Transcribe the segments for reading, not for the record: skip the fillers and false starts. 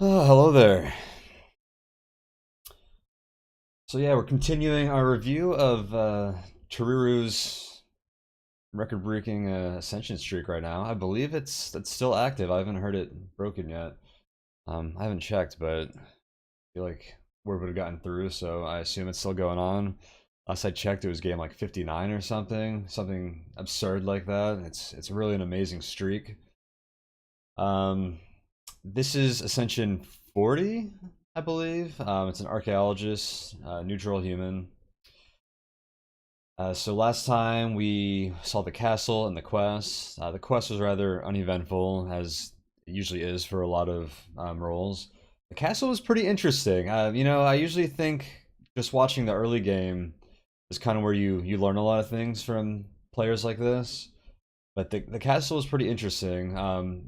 Oh, hello there. So yeah, we're continuing our review of Tariru's record-breaking Ascension streak right now. I believe it's still active. I haven't heard it broken yet. I haven't checked, but I feel like word would have gotten through, so I assume it's still going on. Last I checked, it was game like 59 or something absurd like that. It's really an amazing streak. Um, this is Ascension 40, I believe. It's an archaeologist, neutral human. So last time we saw the castle and the quest. The quest was rather uneventful, as it usually is for a lot of roles. The castle was pretty interesting. I usually think just watching the early game is kind of where you learn a lot of things from players like this. But the castle was pretty interesting.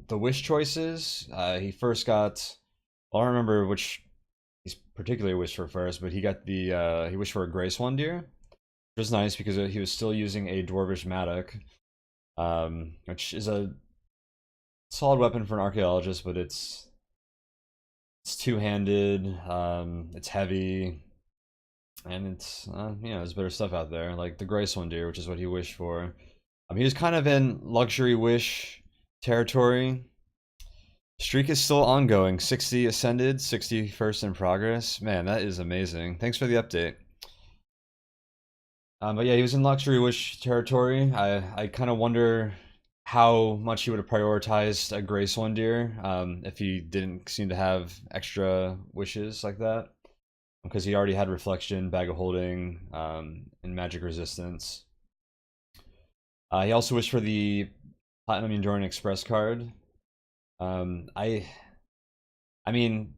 The wish choices, he first got. Well, I don't remember which he's particularly wished for first, but he got he wished for a Grace One Deer, which was nice because he was still using a Dwarvish Mattock, which is a solid weapon for an archaeologist, but it's two-handed, it's heavy, and there's better stuff out there like the Grace One Deer, which is what he wished for. He was kind of in luxury wish territory. Streak is still ongoing. 60 ascended, 61st in progress. Man, that is amazing. Thanks for the update. But yeah, he was in luxury wish territory. I kind of wonder how much he would have prioritized a Grace One Deer if he didn't seem to have extra wishes like that. Because he already had Reflection, Bag of Holding, and Magic Resistance. He also wished for the Platinum Enduring Express card. Um, I I mean,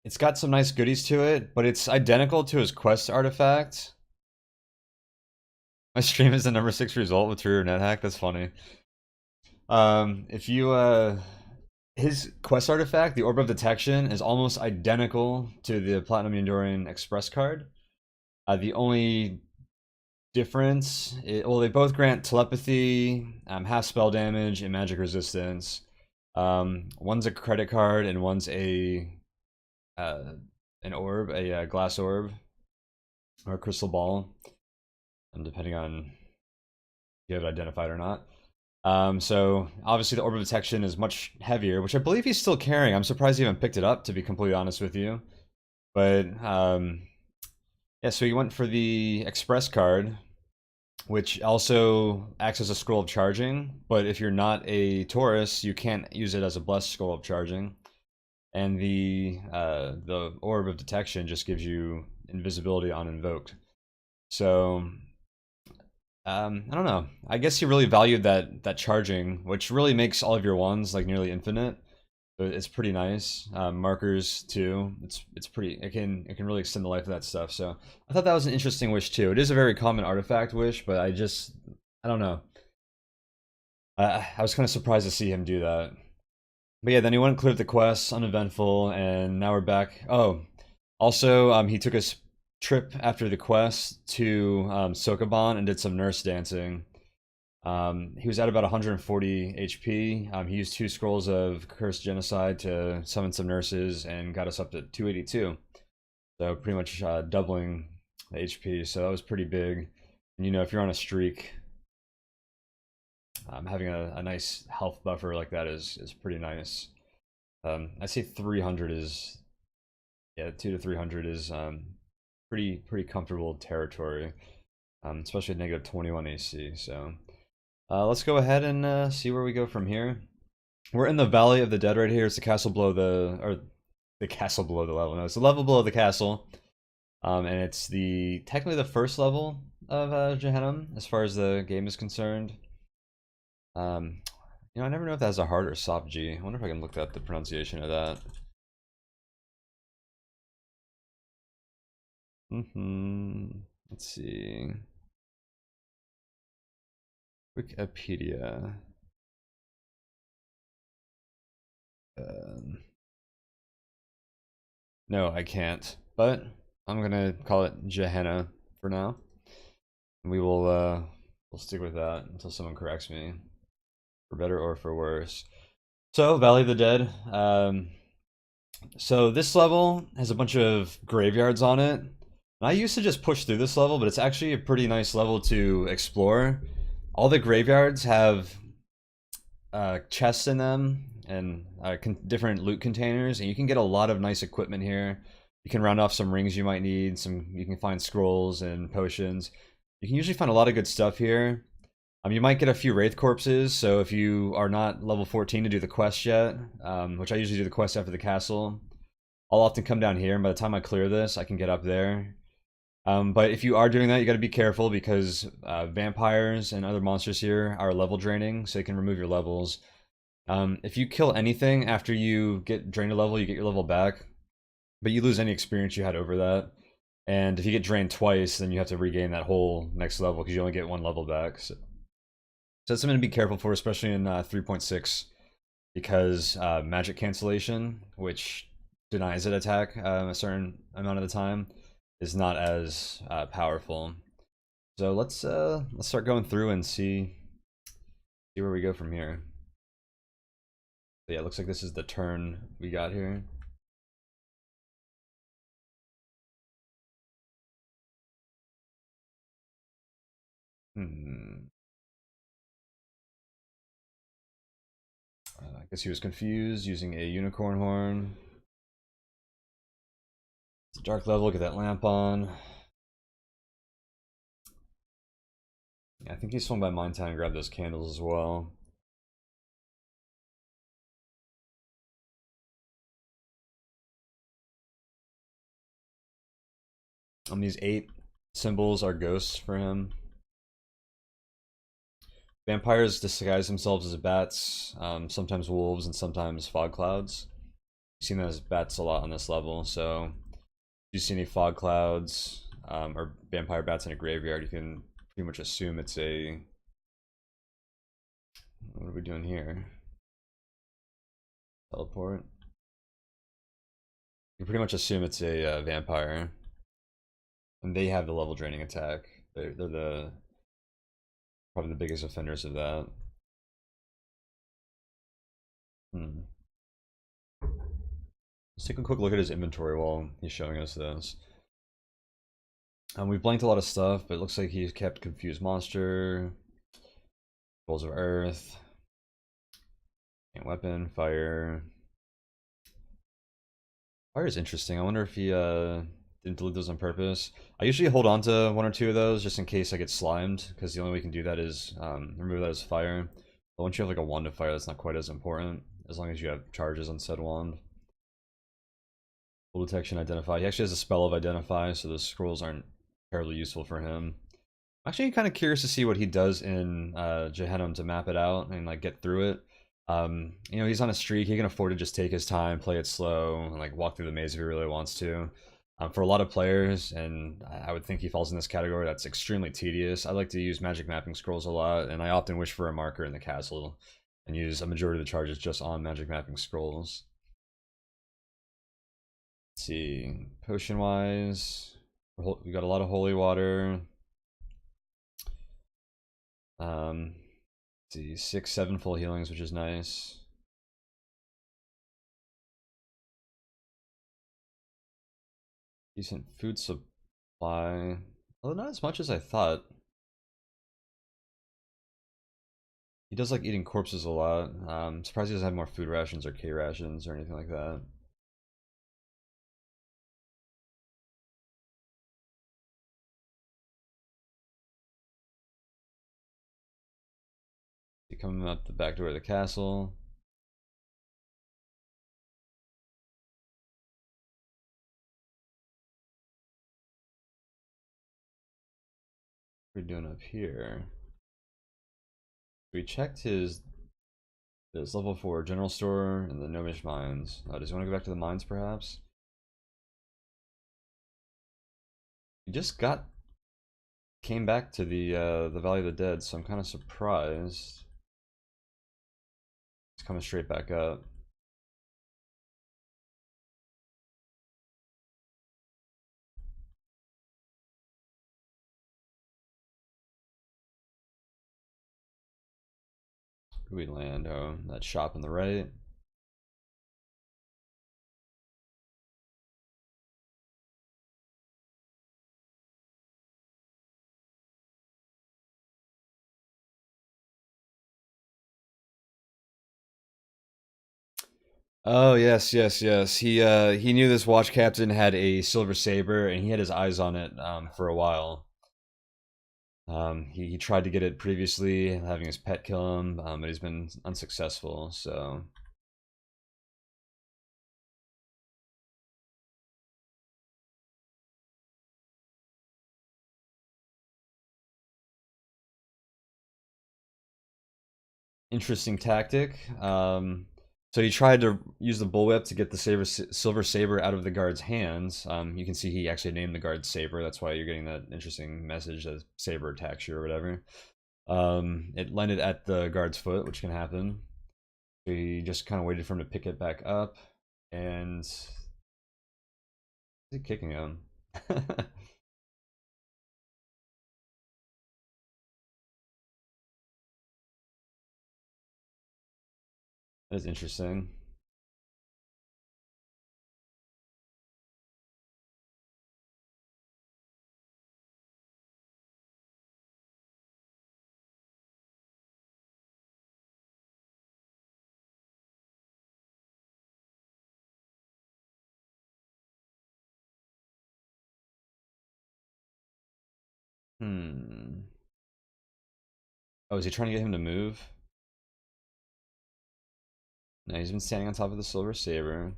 it's got some nice goodies to it, but it's identical to his quest artifact. My stream is the number 6 result with Tariru NetHack. That's funny. If you his quest artifact, the Orb of Detection, is almost identical to the Platinum Enduring Express card. The only difference, well, they both grant telepathy, half spell damage, and magic resistance. One's a credit card, and one's uh, an orb, a glass orb, or a crystal ball, and depending on if you have it identified or not. So obviously the orb of detection is much heavier, which I believe he's still carrying. I'm surprised he even picked it up, to be completely honest with you. But yeah, so he went for the express card, which also acts as a scroll of charging. But if you're not a Taurus, you can't use it as a blessed scroll of charging. And the orb of detection just gives you invisibility on invoked. So I don't know. I guess he really valued that charging, which really makes all of your ones like nearly infinite. So it's pretty nice. Markers too. It's pretty. It can really extend the life of that stuff. So I thought that was an interesting wish too. It is a very common artifact wish, but I don't know. I was kind of surprised to see him do that. But yeah, then he went and cleared the quest, uneventful, and now we're back. Oh, also, he took a trip after the quest to Sokoban and did some nurse dancing. He was at about 140 HP. He used 2 scrolls of Cursed Genocide to summon some nurses and got us up to 282. So pretty much doubling the HP. So that was pretty big. And if you're on a streak, having a nice health buffer like that is pretty nice. I say 300 is, yeah, 2 to 300 is pretty comfortable territory, especially at negative 21 AC. So let's go ahead and see where we go from here. We're in the Valley of the Dead right here. It's the castle below the castle below the level. No, it's the level below the castle, and it's technically the first level of Gehenna as far as the game is concerned. Um, I never know if that has a hard or soft G. I wonder if I can look up the pronunciation of that. Let's see. Wikipedia. Um, no, I can't. But I'm gonna call it Gehenna for now. We'll stick with that until someone corrects me, for better or for worse. So, Valley of the Dead. So this level has a bunch of graveyards on it. I used to just push through this level, but it's actually a pretty nice level to explore. All the graveyards have chests in them and different loot containers, and you can get a lot of nice equipment here. You can round off some rings you might need. You can find scrolls and potions. You can usually find a lot of good stuff here. You might get a few Wraith Corpses, so if you are not level 14 to do the quest yet, which I usually do the quest after the castle, I'll often come down here, and by the time I clear this, I can get up there. But if you are doing that, you got to be careful because vampires and other monsters here are level draining, so they can remove your levels. If you kill anything after you get drained a level, you get your level back, but you lose any experience you had over that. And if you get drained twice, then you have to regain that whole next level because you only get one level back. So that's something to be careful for, especially in 3.6, because magic cancellation, which denies it attack a certain amount of the time, is not as powerful. So let's start going through and see where we go from here. But yeah, it looks like this is the turn we got here. I guess he was confused using a unicorn horn. It's a dark level, get that lamp on. Yeah, I think he swung by Mine Town and grabbed those candles as well. These 8 symbols are ghosts for him. Vampires disguise themselves as bats, sometimes wolves, and sometimes fog clouds. You've seen them as bats a lot on this level, so if you see any fog clouds or vampire bats in a graveyard, you can pretty much assume it's a... What are we doing here? Teleport. You can pretty much assume it's a vampire. And they have the level draining attack. They're the probably the biggest offenders of that. Let's take a quick look at his inventory while he's showing us this. We've blanked a lot of stuff, but it looks like he's kept Confused Monster, Balls of Earth, and Weapon, Fire. Fire is interesting. I wonder if he didn't delete those on purpose. I usually hold on to 1 or 2 of those just in case I get slimed, because the only way we can do that is remove that as fire. But once you have like a wand of fire, that's not quite as important, as long as you have charges on said wand. Full detection, identify. He actually has a spell of identify, so those scrolls aren't terribly useful for him. I'm actually kind of curious to see what he does in Gehenna to map it out and like get through it. You know, he's on a streak. He can afford to just take his time, play it slow, and like walk through the maze if he really wants to. For a lot of players, and I would think he falls in this category, that's extremely tedious. I like to use magic mapping scrolls a lot, and I often wish for a marker in the castle and use a majority of the charges just on magic mapping scrolls. Let's see, potion wise, we got a lot of holy water. Let's see, 6, 7 full healings, which is nice. Decent food supply, although not as much as I thought. He does like eating corpses a lot. I'm surprised he doesn't have more food rations or K rations or anything like that. He coming up the back door of the castle. What are we doing up here? We checked his level 4 general store and the Gnomish mines. Does he want to go back to the mines perhaps? He just came back to the Valley of the Dead, so I'm kind of surprised. He's coming straight back up. Where we land? Oh, that shop on the right. Oh yes, yes, yes. He knew this watch captain had a silver saber, and he had his eyes on it for a while. He tried to get it previously, having his pet kill him, but he's been unsuccessful. So interesting tactic. So he tried to use the bullwhip to get the silver saber out of the guard's hands. You can see he actually named the guard Saber. That's why you're getting that interesting message that Saber attacks you or whatever. It landed at the guard's foot, which can happen. He just kind of waited for him to pick it back up, and is he kicking him? That is interesting. Hmm. Oh, is he trying to get him to move? No, he's been standing on top of the silver saber.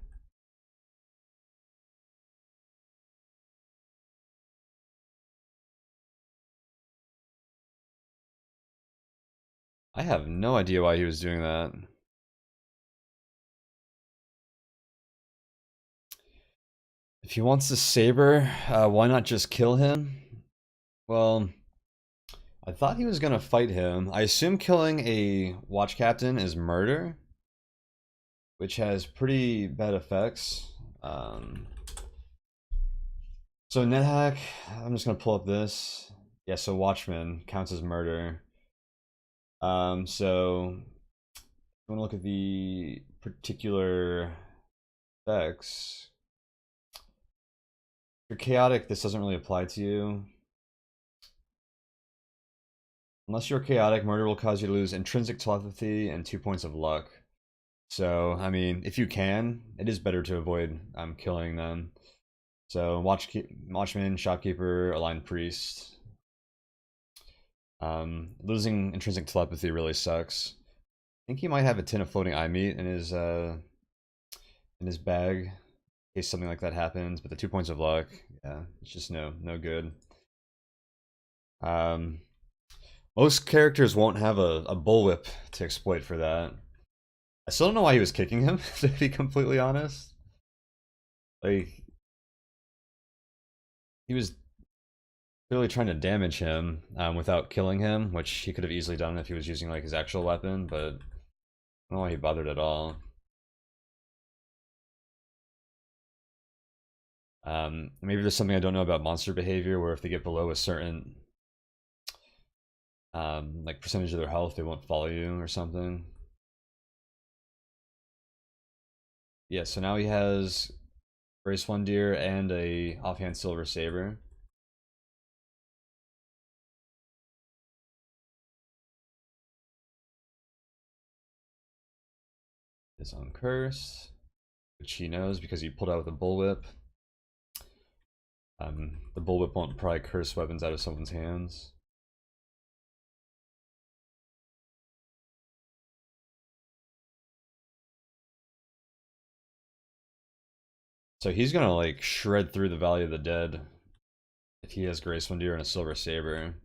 I have no idea why he was doing that. If he wants the saber, why not just kill him? Well, I thought he was gonna fight him. I assume killing a watch captain is murder, which has pretty bad effects. So NetHack, I'm just gonna pull up this. Yeah, so Watchman counts as murder. So if you want to look at the particular effects, if you're chaotic, this doesn't really apply to you. Unless you're chaotic, murder will cause you to lose intrinsic telepathy and 2 points of luck. So, I mean, if you can, it is better to avoid killing them. So, Watchman, Shopkeeper, Aligned Priest. Losing intrinsic telepathy really sucks. I think he might have a tin of floating eye meat in his bag in case something like that happens. But the 2 points of luck, yeah, it's just no good. Um, Most characters won't have a bullwhip to exploit for that. I still don't know why he was kicking him, to be completely honest. Like, he was clearly trying to damage him without killing him, which he could have easily done if he was using like his actual weapon, but I don't know why he bothered at all. Maybe there's something I don't know about monster behavior where if they get below a certain like percentage of their health, they won't follow you or something. Yeah, so now he has Grace One Deer and a offhand silver saber. Is uncursed, which he knows because he pulled out with a bullwhip. The bullwhip won't pry curse weapons out of someone's hands. So he's gonna like shred through the Valley of the Dead if he has Grace One Deer and a silver saber.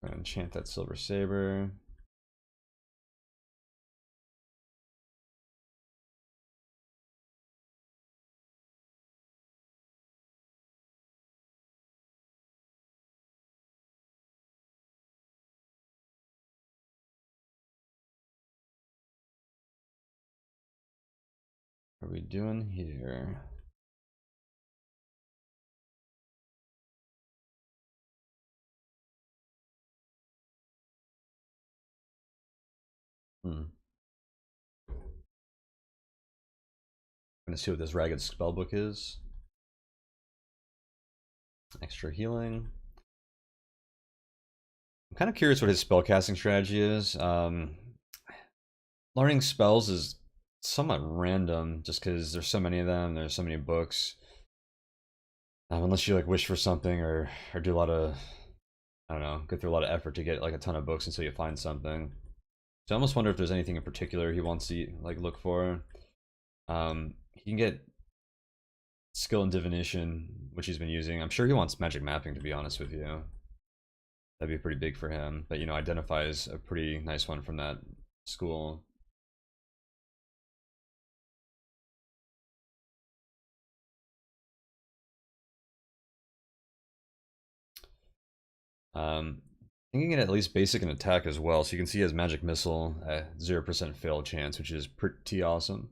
Enchant that silver saber. What are we doing here? I'm gonna see what this ragged spellbook is. Extra healing. kind of curious what his spellcasting strategy is. Learning spells is somewhat random, just because there's so many of them. There's so many books. Unless you like wish for something or do a lot of, I don't know, go through a lot of effort to get like a ton of books until you find something. So I almost wonder if there's anything in particular he wants to like look for. He can get skill and divination, which he's been using. I'm sure he wants magic mapping, to be honest with you. That'd be pretty big for him. But you know, identify is a pretty nice one from that school. I think he can get at least basic and attack as well. So you can see he has magic missile at 0% fail chance, which is pretty awesome.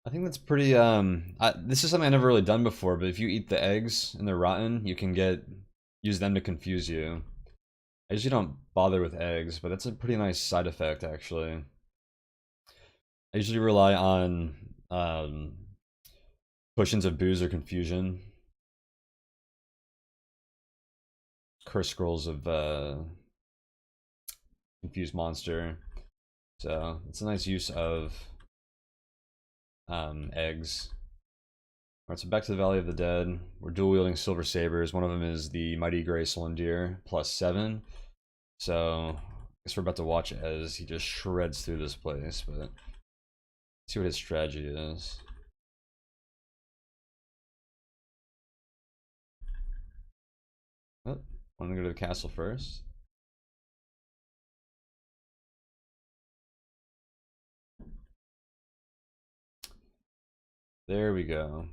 I think that's pretty, this is something I've never really done before, but if you eat the eggs and they're rotten, you can use them to confuse you. I usually don't bother with eggs, but that's a pretty nice side effect, actually. I usually rely on, potions of booze or confusion. Curse scrolls of, confused monster. So, it's a nice use of eggs. Alright, so back to the Valley of the Dead. We're dual wielding silver sabers. One of them is the Mighty Grey Solandir +7. So I guess we're about to watch as he just shreds through this place, but let's see what his strategy is. Oh, I'm gonna go to the castle first. There we go.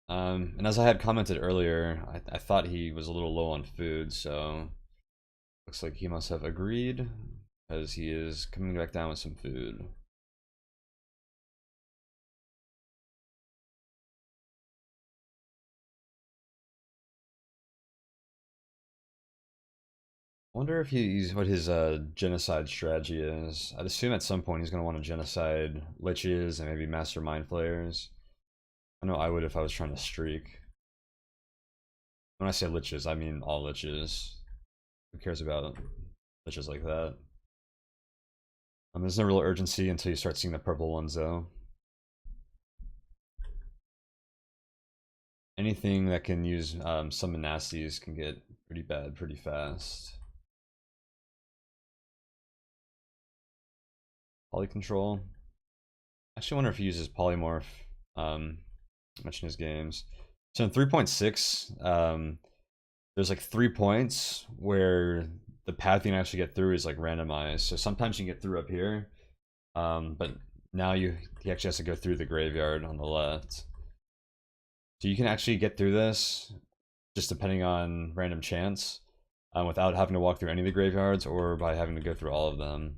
And as I had commented earlier, I thought he was a little low on food, so looks like he must have agreed, because he is coming back down with some food. Wonder if he's what his genocide strategy is. I'd assume at some point he's gonna want to genocide liches and maybe master mind flayers. I know I would if I was trying to streak. When I say liches, I mean all liches. Who cares about liches like that? There's no real urgency until you start seeing the purple ones, though. Anything that can use summon nasties can get pretty bad pretty fast. Poly control. I actually wonder if he uses polymorph much in his games. So in 3.6, there's like 3 points where the path you can actually get through is like randomized. So sometimes you can get through up here, but now he actually has to go through the graveyard on the left. So you can actually get through this just depending on random chance, without having to walk through any of the graveyards or by having to go through all of them.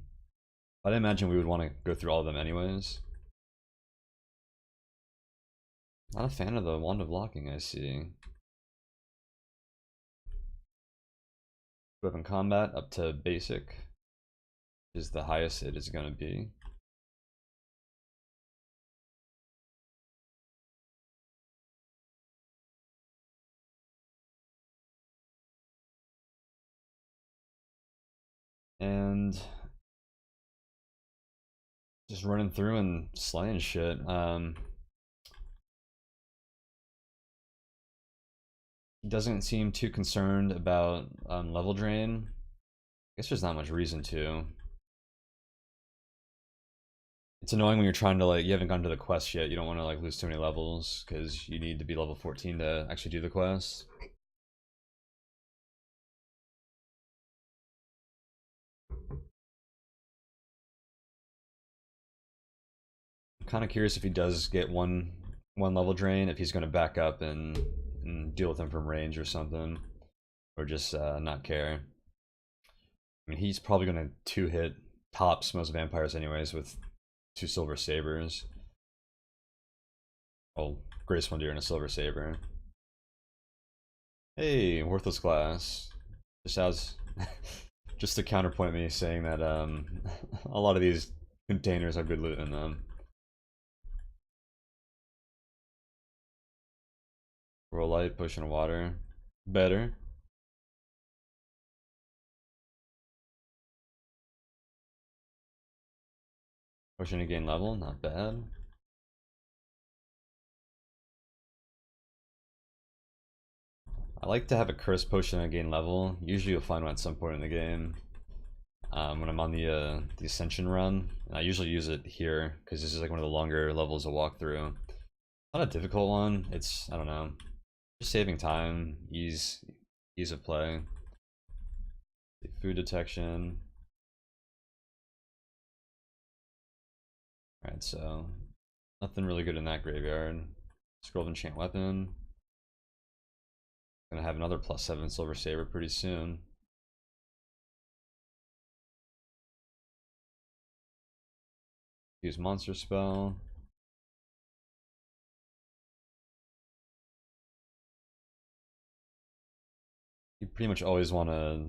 I'd imagine we would want to go through all of them anyways. Not a fan of the wand of locking, I see. Weapon combat up to basic is the highest it is going to be. And just running through and slaying shit. He doesn't seem too concerned about level drain. I guess there's not much reason to. It's annoying when you're trying to like, you haven't gotten to the quest yet. You don't want to like lose too many levels because you need to be level 14 to actually do the quest. I'm kind of curious if he does get one level drain, if he's going to back up and deal with him from range or something, or just not care. I mean, he's probably going to 2-hit tops most vampires anyways with 2 silver sabers. Oh, Grey Solandir and a silver saber. Hey, worthless class. Just as just to counterpoint me saying that a lot of these containers have good loot in them. Roll light, pushing water. Better. Pushing to gain level, not bad. I like to have a curse potion to gain level. Usually you'll find one at some point in the game. When I'm on the Ascension run, and I usually use it here because this is like one of the longer levels to walk through. Not a difficult one. It's, I don't know, just saving time, ease of play. Food detection. Alright, so nothing really good in that graveyard. Scroll of Enchant Weapon. Gonna have another +7 Silver Saber pretty soon. Use Monster Spell. You pretty much always want to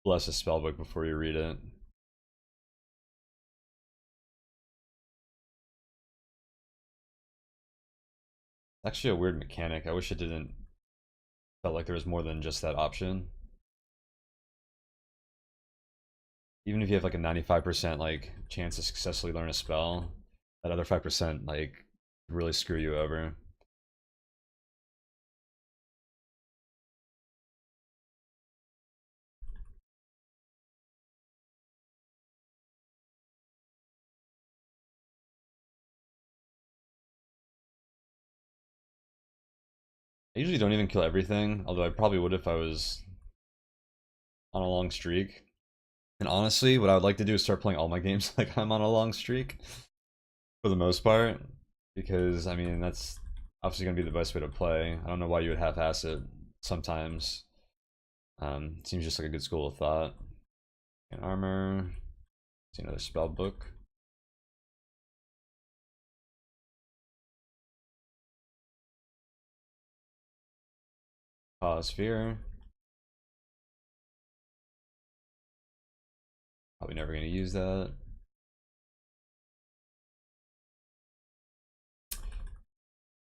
bless a spellbook before you read it. Actually a weird mechanic. I wish it didn't felt like there was more than just that option. Even if you have like a 95% like chance to successfully learn a spell, that other 5% like really screw you over. I usually don't even kill everything, although I probably would if I was on a long streak. And honestly, what I would like to do is start playing all my games like I'm on a long streak, for the most part, because I mean that's obviously gonna be the best way to play. I don't know why you would half-ass it sometimes. Seems just like a good school of thought. And armor. See another spell book. Sphere. Probably never gonna use that.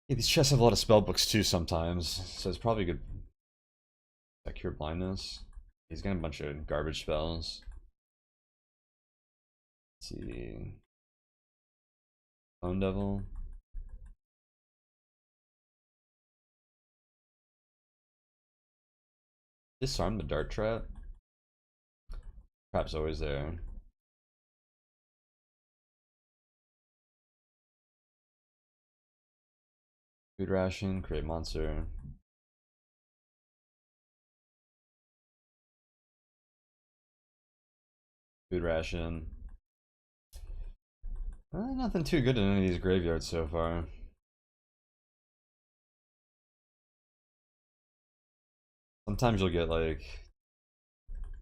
Yeah, these chests have a lot of spell books too sometimes, so it's probably good. Like Cure Blindness. He's got a bunch of garbage spells. Let's see. Bone Devil. Disarm the Dart Trap. Trap's always there. Food Ration, create monster. Food Ration. Nothing too good in any of these graveyards so far. Sometimes you'll get like,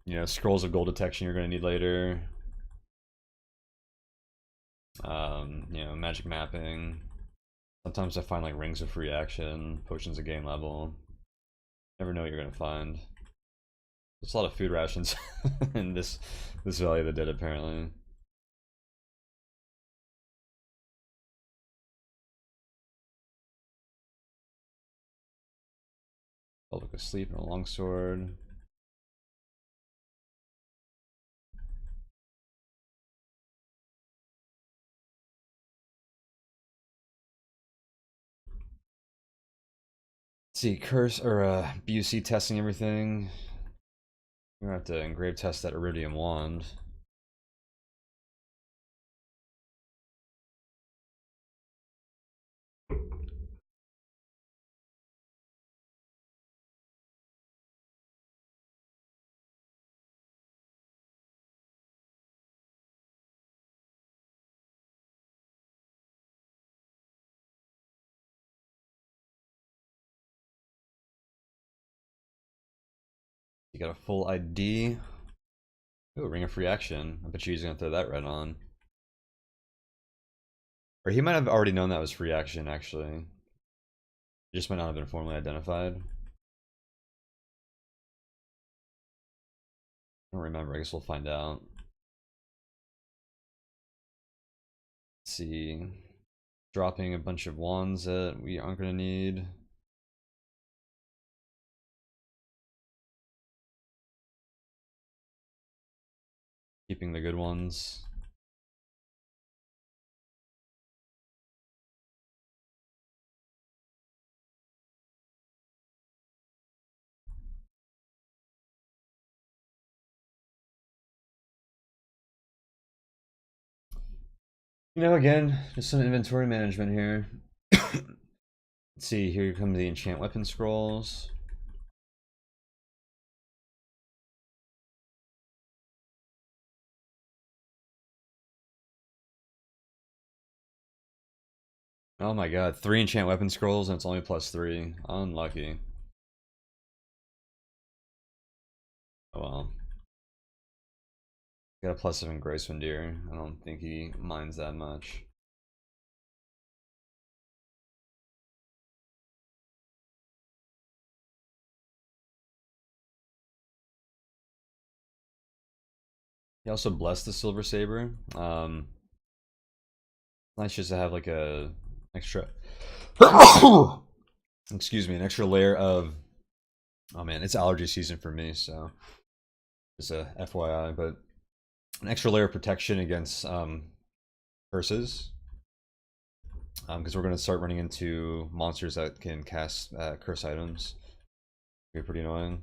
you know, scrolls of gold detection you're gonna need later. You know, magic mapping. Sometimes I find like rings of free action, potions of gain level. Never know what you're gonna find. There's a lot of food rations in this Valley of the Dead apparently. I'll look asleep and a longsword. Let's see, curse or BUC testing everything. We're gonna have to engrave test that iridium wand. You got a full ID. Ooh, ring of free action. I bet you he's gonna throw that right on. Or he might have already known that was free action, actually. It just might not have been formally identified. I don't remember. I guess we'll find out. Let's see. Dropping a bunch of wands that we aren't going to need. Keeping the good ones. You know, again, just some inventory management here. Let's see, here come the enchant weapon scrolls. Oh my god, 3 enchant weapon scrolls and it's only +3. Unlucky. Oh well. Got a +7 Gracewind Deer. I don't think he minds that much. He also blessed the Silver Saber. Nice just to have like a extra excuse me, an extra layer of, oh man, it's allergy season for me, so just a FYI, but an extra layer of protection against curses, because we're going to start running into monsters that can cast curse items. Be pretty annoying.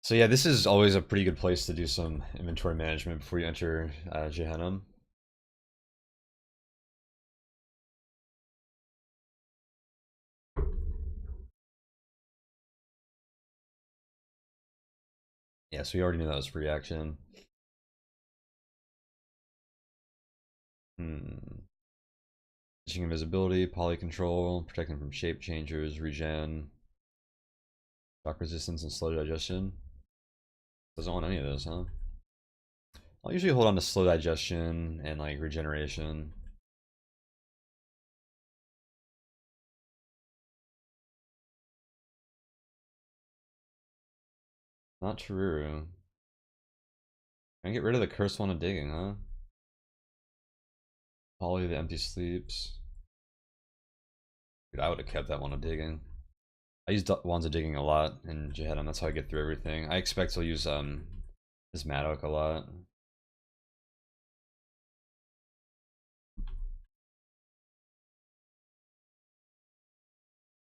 So yeah, this is always a pretty good place to do some inventory management before you enter Gehenna. Yeah, so we already knew that was free action. Teaching invisibility, poly control, protecting from shape changers, regen, shock resistance, and slow digestion. Doesn't want any of those, huh? I'll usually hold on to slow digestion and like regeneration. Not Tariru. Can I get rid of the cursed one of digging, huh? Poly the empty sleeps. Dude, I would have kept that one of digging. I use wands of digging a lot in Gehenna. That's how I get through everything. I expect to use this Maddock a lot.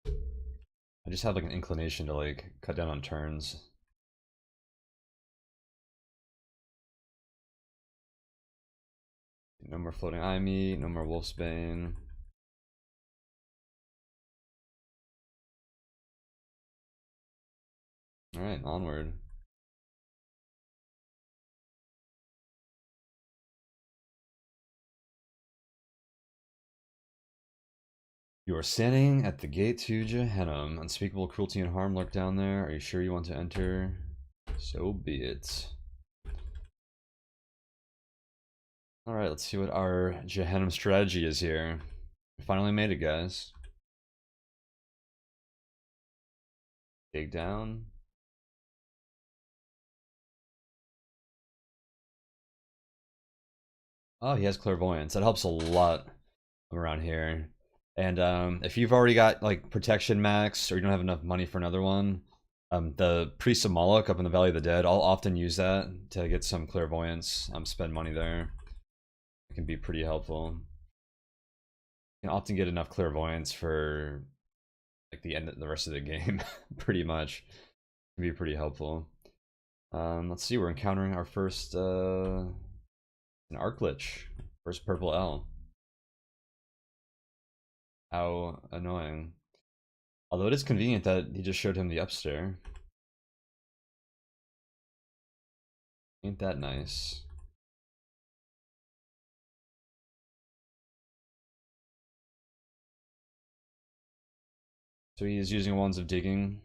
I just have like an inclination to like cut down on turns. No more floating eye meat, no more wolfsbane. Alright, onward. You are standing at the gate to Gehenna. Unspeakable cruelty and harm lurk down there. Are you sure you want to enter? So be it. Alright, let's see what our Gehenna strategy is here. We finally made it, guys. Dig down. Oh, he has clairvoyance. That helps a lot around here. And if you've already got like protection max or you don't have enough money for another one, the Priest of Moloch up in the Valley of the Dead, I'll often use that to get some clairvoyance. Spend money there. It can be pretty helpful. You can often get enough clairvoyance for like the rest of the game, pretty much. It can be pretty helpful. Let's see, we're encountering our first an Arclich. First purple L. How annoying. Although it is convenient that he just showed him the upstairs. Ain't that nice? So he is using wands of digging.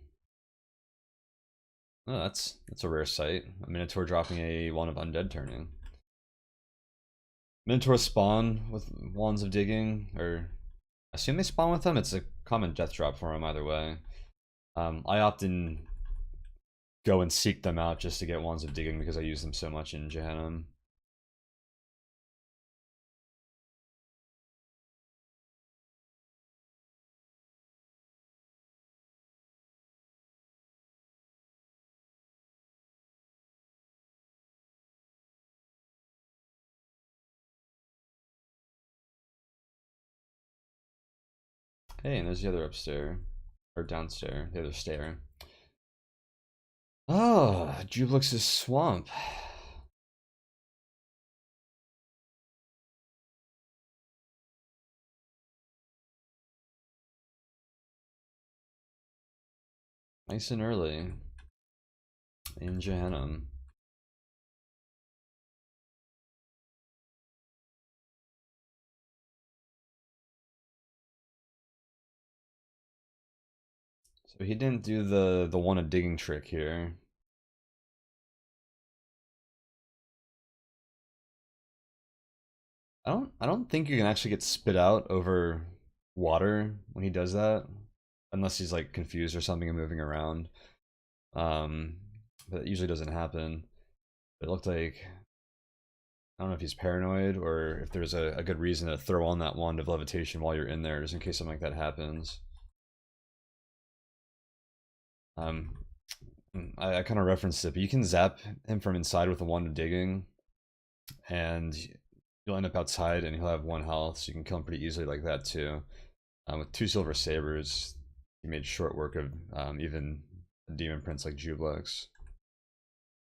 Oh, that's a rare sight. A Minotaur dropping a Wand of Undead turning. Minotaur spawn with Wands of Digging, or I assume they spawn with them. It's a common death drop for them either way. I often go and seek them out just to get Wands of Digging because I use them so much in Gehenna. Hey, and there's the other upstairs. Or downstairs. The other stair. Oh, Jublix's Swamp. Nice and early. In Gehenna. So he didn't do the one of digging trick here. I don't think you can actually get spit out over water when he does that, unless he's like confused or something and moving around. But it usually doesn't happen. It looked like, I don't know if he's paranoid or if there's a good reason to throw on that wand of levitation while you're in there, just in case something like that happens. I kind of referenced it, but you can zap him from inside with a wand of digging, and you'll end up outside, and he'll have 1 health, so you can kill him pretty easily like that too. With 2 silver sabers, he made short work of even a demon prince like Jublix.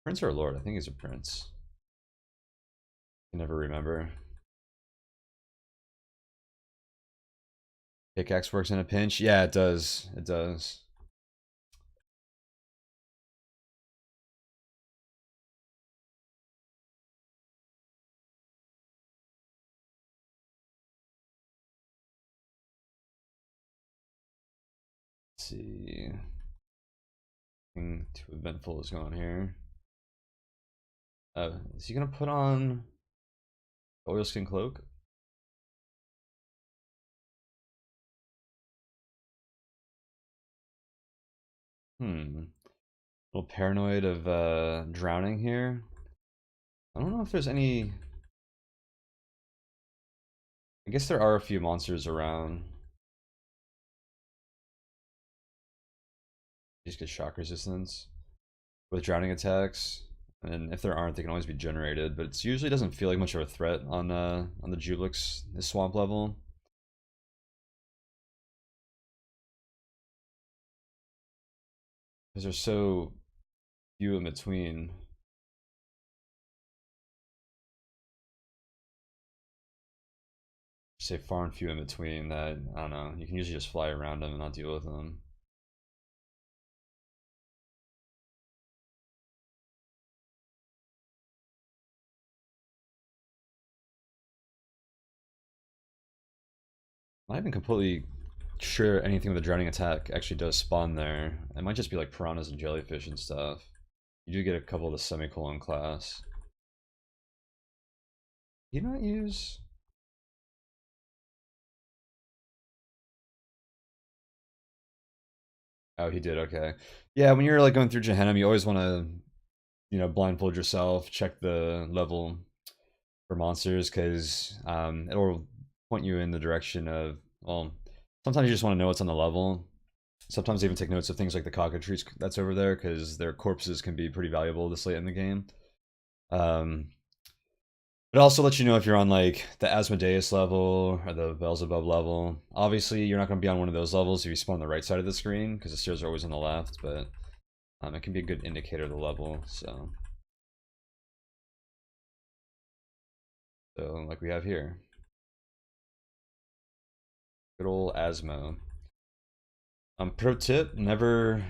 Prince or a lord? I think he's a prince. I can never remember. Pickaxe works in a pinch? Yeah, it does. It does. Let's see. Nothing too eventful is going on here. Is he gonna put on the oilskin cloak? A little paranoid of drowning here. I don't know if there's any. I guess there are a few monsters around. Just get shock resistance with drowning attacks, and if there aren't, they can always be generated. But it usually doesn't feel like much of a threat on the Jublix swamp level. Because there's so few in between. Say far and few in between that, I don't know, you can usually just fly around them and not deal with them. I'm not even completely sure anything with a drowning attack actually does spawn there. It might just be like piranhas and jellyfish and stuff. You do get a couple of the semicolon class. Do you not use? Oh, he did. Okay. Yeah, when you're like going through Gehenna, you always want to, blindfold yourself, check the level for monsters, because it'll point you in the direction of, well, sometimes you just want to know what's on the level. Sometimes even take notes of things like the cockatrice that's over there, because their corpses can be pretty valuable this late in the game. It also lets you know if you're on like the Asmodeus level or the Beelzebub level. Obviously, you're not going to be on one of those levels if you spawn on the right side of the screen, because the stairs are always on the left, but it can be a good indicator of the level. So like we have here. Good old Asmo. Pro tip, never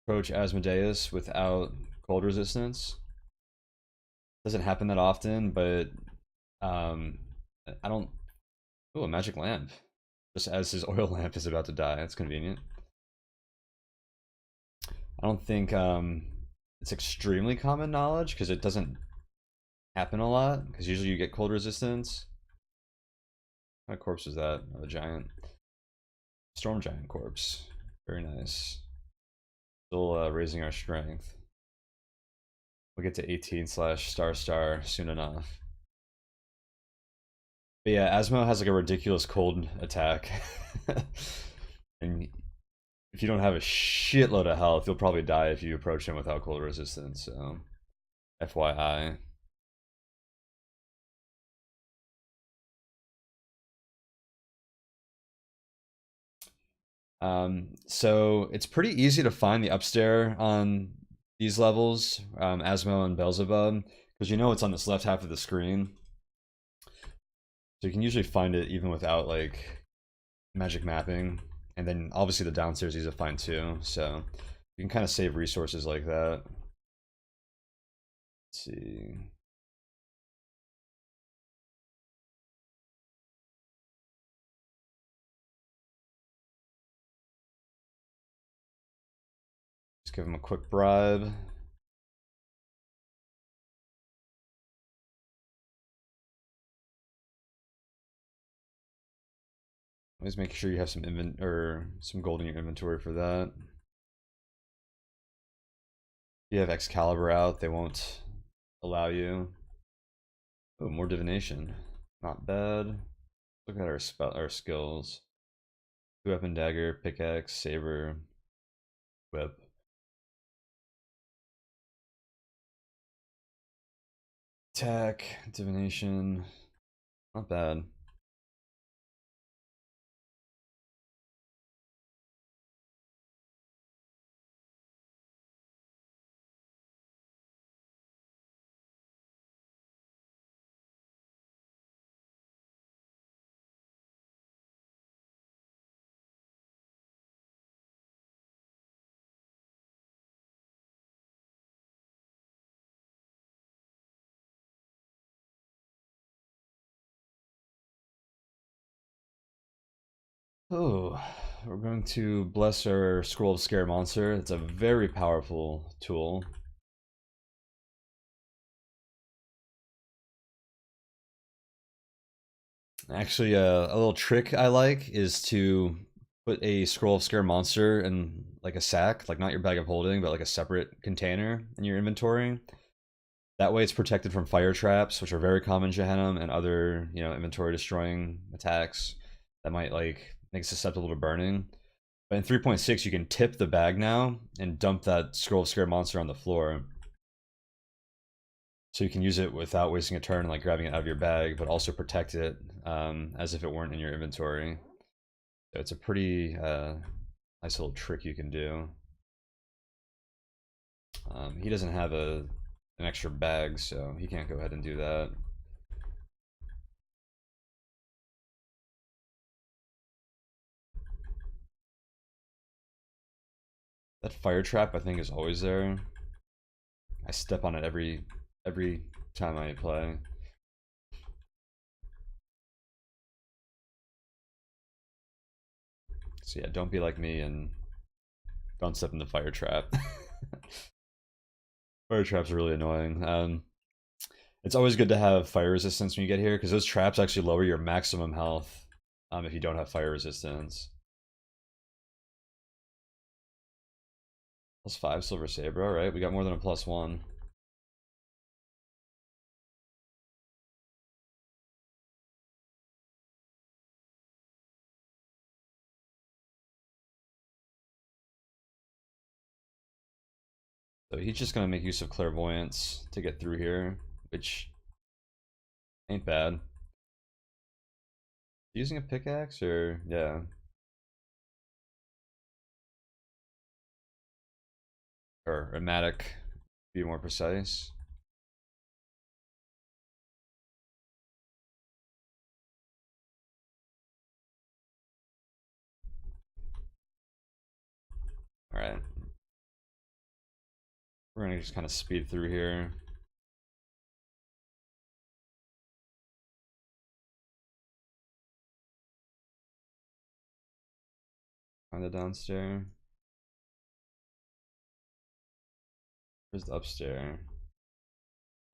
approach Asmodeus without cold resistance. Doesn't happen that often, but I don't. Oh, a magic lamp. Just as his oil lamp is about to die. That's convenient. I don't think it's extremely common knowledge because it doesn't happen a lot. Because usually you get cold resistance. What kind of corpse is that? Oh, the giant. Storm giant corpse. Very nice. Still raising our strength. We'll get to 18 slash star star soon enough. But yeah, Asmo has like a ridiculous cold attack. And if you don't have a shitload of health, you'll probably die if you approach him without cold resistance, so FYI. So it's pretty easy to find the upstairs on these levels, Asmo and Beelzebub, because you know it's on this left half of the screen. So you can usually find it even without like magic mapping. And then obviously the downstairs is easy to find too, so you can kind of save resources like that. Let's see. Just give him a quick bribe. Always make sure you have some some gold in your inventory for that. If you have Excalibur out, they won't allow you. Oh, more divination. Not bad. Look at our skills. Weapon, dagger, pickaxe, saber, whip. Attack, divination. Not bad. Oh, we're going to bless our Scroll of Scare monster. It's a very powerful tool. Actually, a little trick I like is to put a Scroll of Scare monster in like a sack, like not your bag of holding, but like a separate container in your inventory. That way it's protected from fire traps, which are very common in Gehenna, and other, inventory destroying attacks that might like make it susceptible to burning. But in 3.6 you can tip the bag now and dump that Scroll of Scare monster on the floor. So you can use it without wasting a turn, like grabbing it out of your bag, but also protect it as if it weren't in your inventory. So it's a pretty nice little trick you can do. He doesn't have an extra bag, so he can't go ahead and do that. That fire trap I think is always there. I step on it every time I play. So yeah, don't be like me and don't step in the fire trap. Fire traps are really annoying. It's always good to have fire resistance when you get here because those traps actually lower your maximum health if you don't have fire resistance. +5 silver saber, alright, we got more than a +1. So he's just gonna make use of clairvoyance to get through here, which ain't bad. Using a pickaxe or yeah. Or a mattock, to be more precise. Alright. We're gonna just kind of speed through here. Find the downstairs. Where's the upstairs?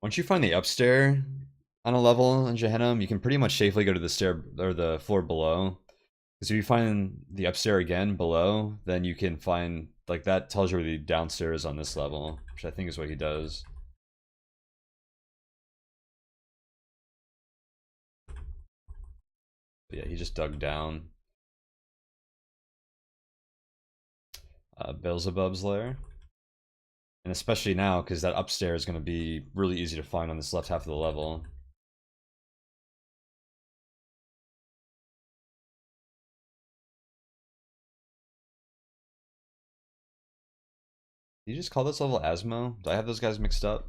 Once you find the upstairs on a level in Jehannam, you can pretty much safely go to the stair or the floor below. Because if you find the upstairs again below, then you can find, like, that tells you where the downstairs is on this level, which I think is what he does. But yeah, he just dug down. Beelzebub's lair. And especially now, because that upstairs is going to be really easy to find on this left half of the level. Did you just call this level Asmo? Do I have those guys mixed up?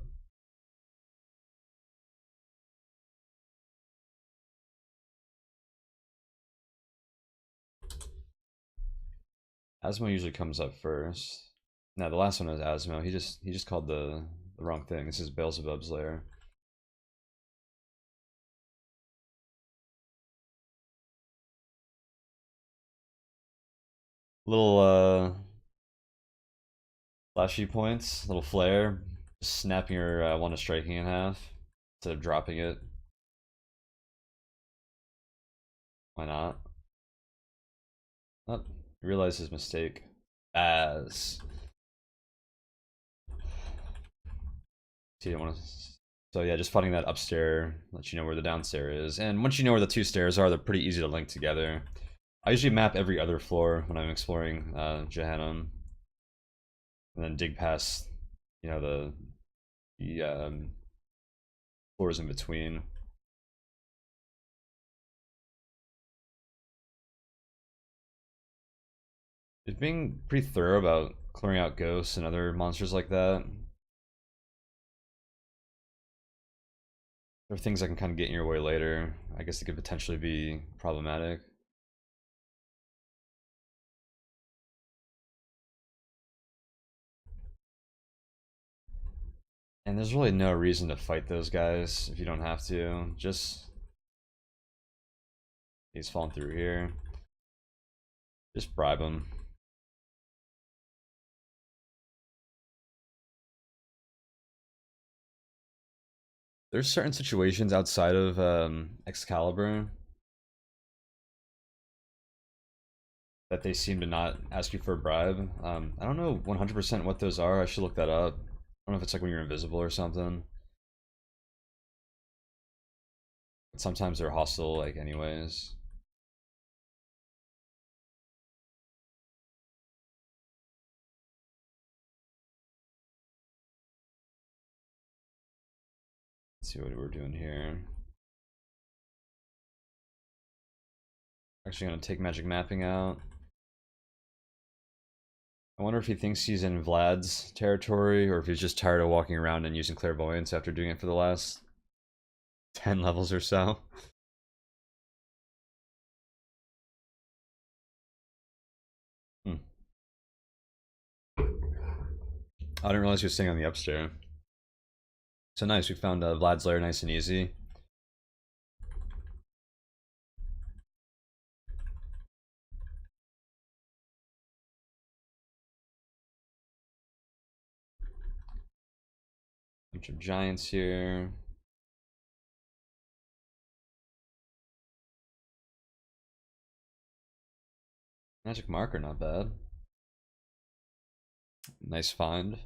Asmo usually comes up first. No, the last one was Asmo. He just called the wrong thing. This is Beelzebub's lair. Little flashy points, little flare, just snapping your one of striking in half instead of dropping it. Why not? Oh, realize his mistake. As he didn't want to. So yeah, just fighting that upstairs lets you know where the downstairs is, and once you know where the two stairs are, they're pretty easy to link together. I usually map every other floor when I'm exploring Jehannam, and then dig past, you know, the floors in between. Just being pretty thorough about clearing out ghosts and other monsters like that. There are things that can kind of get in your way later. I guess it could potentially be problematic. And there's really no reason to fight those guys if you don't have to. Just... He's falling through here. Just bribe him. There's certain situations outside of Excalibur that they seem to not ask you for a bribe. I don't know 100% what those are. I should look that up. I don't know if it's like when you're invisible or something. But sometimes they're hostile, like, anyways. Let's see what we're doing here. Actually gonna take magic mapping out. I wonder if he thinks he's in Vlad's territory, or if he's just tired of walking around and using clairvoyance after doing it for the last 10 levels or so. Hmm. I didn't realize he was staying on the upstairs. So nice, we found Vlad's lair nice and easy. Bunch of giants here. Magic marker, not bad. Nice find.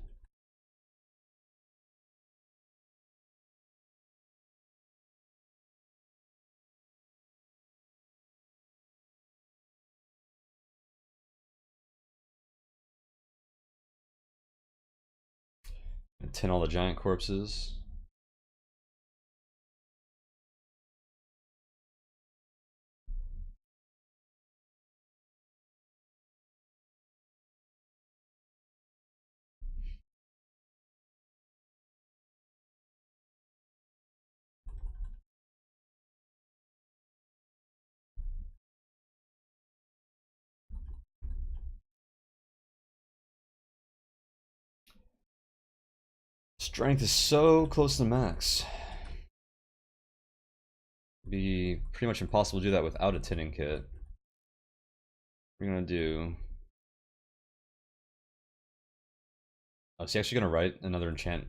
And tin all the giant corpses. Strength is so close to the max. Be pretty much impossible to do that without a tinning kit. We're gonna do Oh, is he actually gonna write another enchant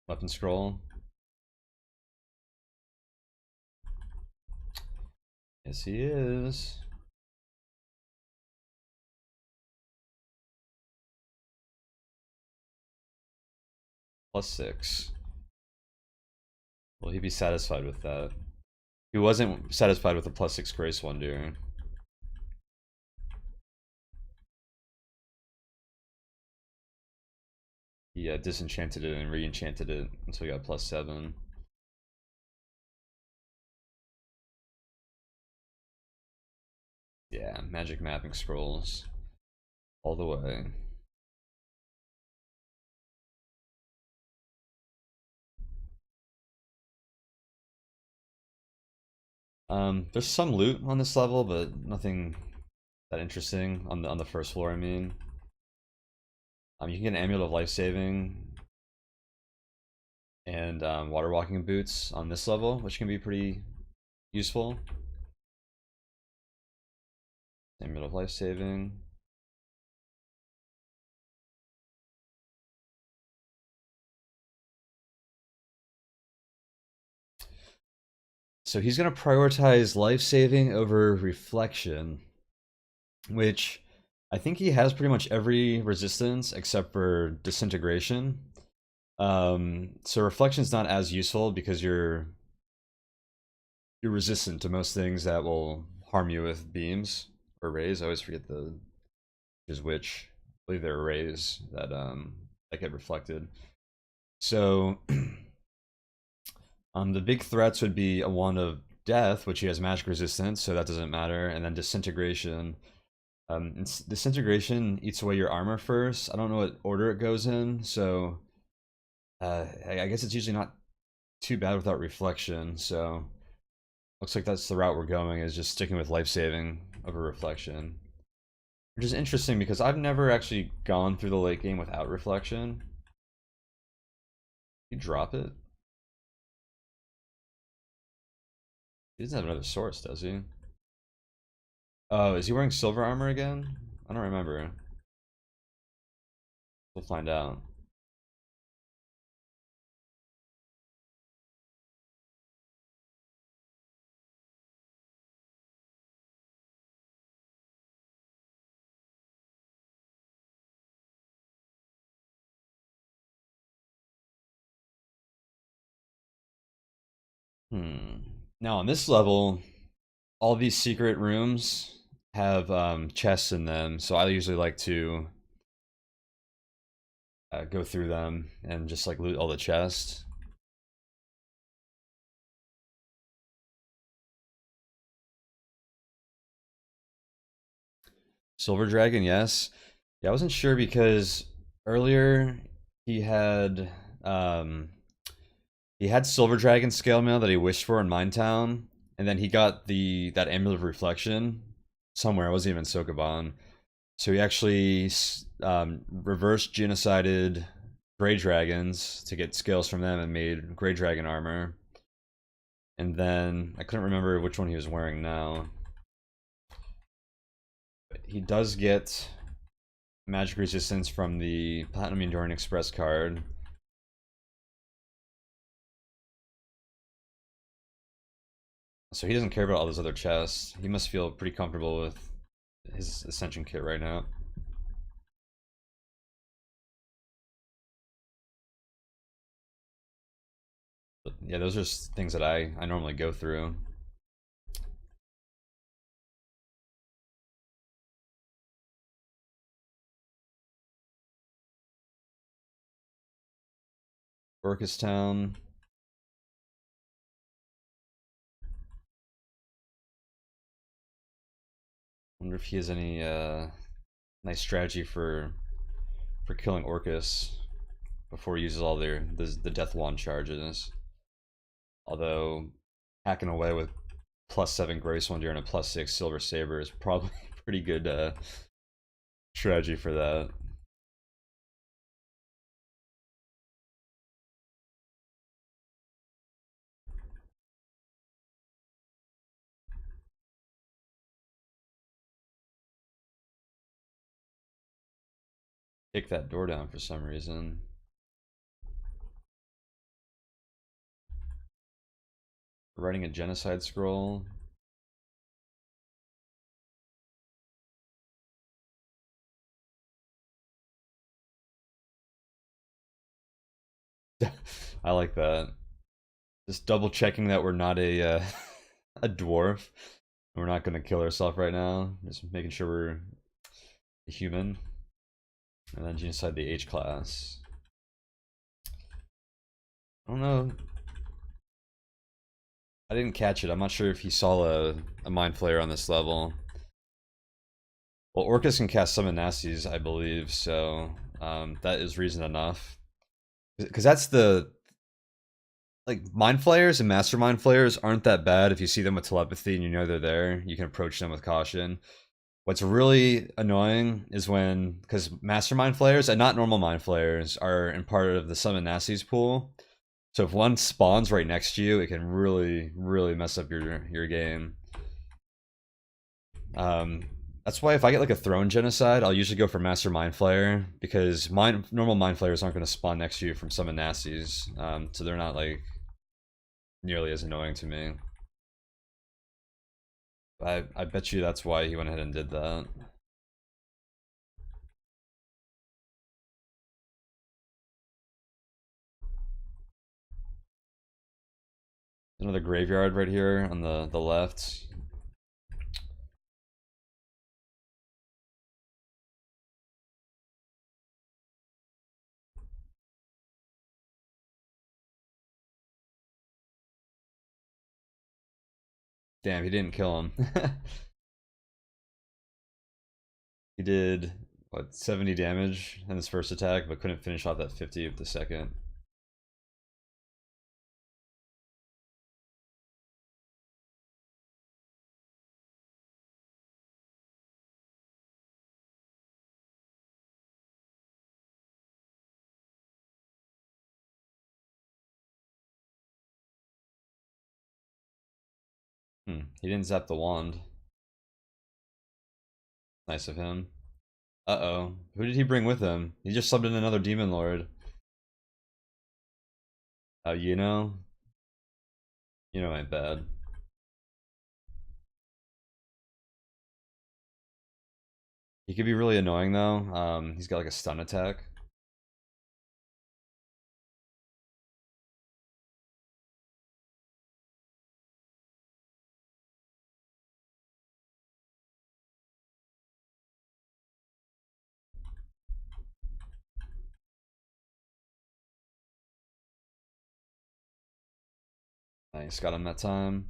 weapon scroll? Yes, he is. +6. Will he be satisfied with that? He wasn't satisfied with the +6 Grace Wonder. He disenchanted it and re-enchanted it until he got +7. Yeah, magic mapping scrolls. All the way. There's some loot on this level, but nothing that interesting on the first floor, I mean. You can get an Amulet of Life Saving and water walking boots on this level, which can be pretty useful. Amulet of Life Saving. So he's going to prioritize life saving over reflection, which I think he has pretty much every resistance except for disintegration. So reflection's not as useful because you're resistant to most things that will harm you with beams or rays. I always forget the is which. I believe they're rays that get reflected. So the big threats would be a wand of death, which he has magic resistance, so that doesn't matter, and then disintegration. Disintegration eats away your armor first. I don't know what order it goes in, so I guess it's usually not too bad without reflection. So looks like that's the route we're going, is just sticking with life saving over reflection, which is interesting because I've never actually gone through the late game without reflection. You drop it. He doesn't have another source, does he? Oh, is he wearing silver armor again? I don't remember. We'll find out. Now on this level, all these secret rooms have chests in them, so I usually like to go through them and just like loot all the chests. Silver Dragon, yes. Yeah, I wasn't sure because earlier he had um he had Silver Dragon scale mail that he wished for in Minetown, and then he got that Amulet of Reflection somewhere. It wasn't even Sokoban. So he actually reverse genocided Grey Dragons to get scales from them and made Grey Dragon armor. And then I couldn't remember which one he was wearing now. But he does get magic resistance from the Platinum Enduring Express card. So he doesn't care about all those other chests. He must feel pretty comfortable with his Ascension kit right now. But yeah, those are things that I normally go through. Orcus Town. Wonder if he has any nice strategy for killing Orcus before he uses all the Death Wand charges. Although hacking away with +7 Grace Wonder and a +6 Silver Saber is probably a pretty good strategy for that. Kick that door down for some reason. Writing a genocide scroll. I like that. Just double checking that we're not a a dwarf. We're not gonna kill ourselves right now. Just making sure we're a human. And then genocide the H class. I don't know. I didn't catch it. I'm not sure if he saw a mind flayer on this level. Well, Orcus can cast summon nasties, I believe, so that is reason enough. Because that's the like mind flayers and mastermind flayers aren't that bad if you see them with telepathy and you know they're there. You can approach them with caution. What's really annoying is when, because mastermind flayers and not normal mind flayers are in part of the summon nasties pool. So if one spawns right next to you, it can really, really mess up your game. That's why if I get like a throne genocide, I'll usually go for Master Mind Flayer, because normal Mind Flayers aren't going to spawn next to you from summon nasties, so they're not like nearly as annoying to me. I bet you that's why he went ahead and did that. Another graveyard right here on the left. Damn, he didn't kill him. He did, what, 70 damage in his first attack, but couldn't finish off that 50 with the second. He didn't zap the wand. Nice of him. Uh-oh. Who did he bring with him? He just subbed in another Demon Lord. Oh, you know? You know ain't bad. He could be really annoying though. He's got like a stun attack. Nice, got him that time.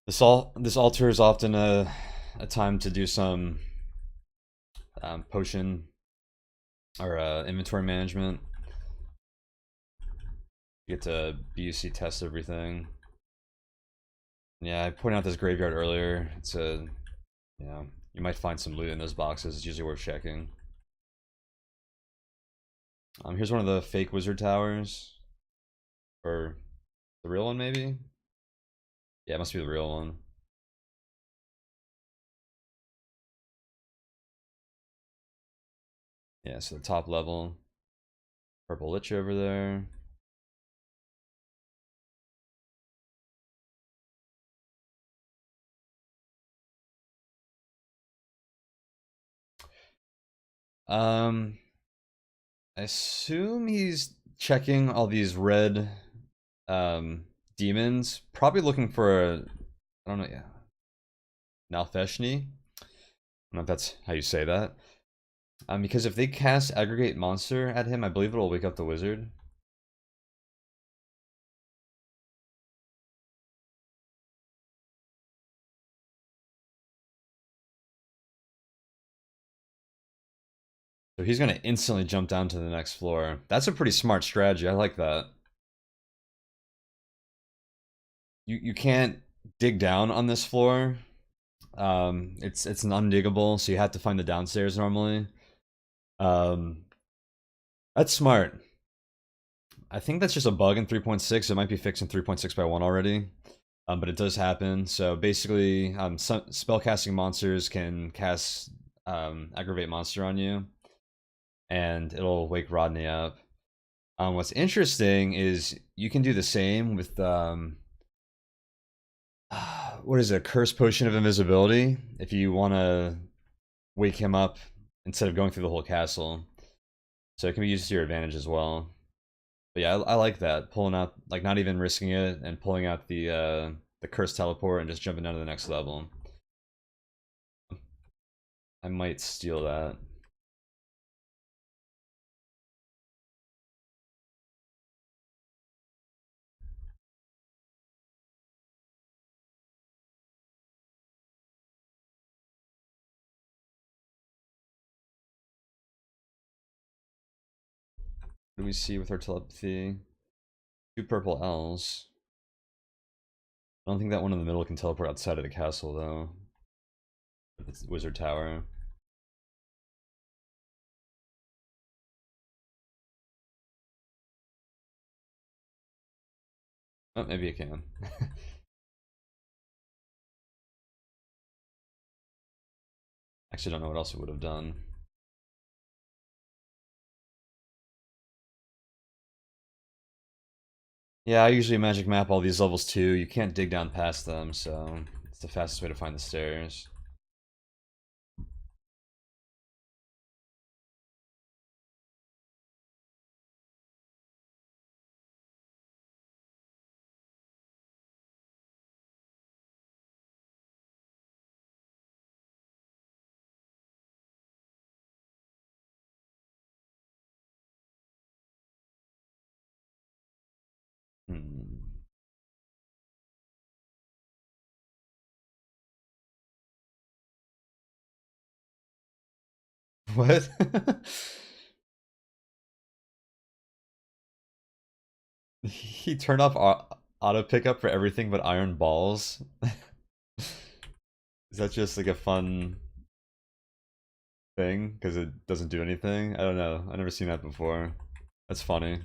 This altar is often a time to do some potion or inventory management. You get to BUC test everything. Yeah, I pointed out this graveyard earlier. It's a, you know, you might find some loot in those boxes. It's usually worth checking. Here's one of the fake wizard towers, or the real one maybe. Yeah, it must be the real one. Yeah, so the top level. Purple Lich over there. I assume he's checking all these red demons. Probably looking for a, I don't know, yeah. Nalfeshni? I don't know if that's how you say that. Because if they cast Aggregate Monster at him, I believe it'll wake up the wizard. So he's going to instantly jump down to the next floor. That's a pretty smart strategy. I like that. You can't dig down on this floor. It's an undiggable, so you have to find the downstairs normally. Um, that's smart. I think that's just a bug in 3.6. It might be fixed in 3.6.1 already. But it does happen. So basically, some spellcasting monsters can cast aggravate monster on you, and it'll wake Rodney up. What's interesting is you can do the same with what is it, curse potion of invisibility, if you want to wake him up instead of going through the whole castle. So it can be used to your advantage as well. But yeah, I like that, pulling out, like, not even risking it and pulling out the curse teleport and just jumping down to the next level. I might steal that. What do we see with our telepathy? 2 purple L's. I don't think that one in the middle can teleport outside of the castle, though. It's Wizard Tower. Oh, maybe it can. Actually, don't know what else it would have done. Yeah, I usually magic map all these levels too. You can't dig down past them, so it's the fastest way to find the stairs. Hmm. What? He turned off auto pickup for everything but iron balls? Is that just like a fun thing because it doesn't do anything? I don't know. I've never seen that before. That's funny.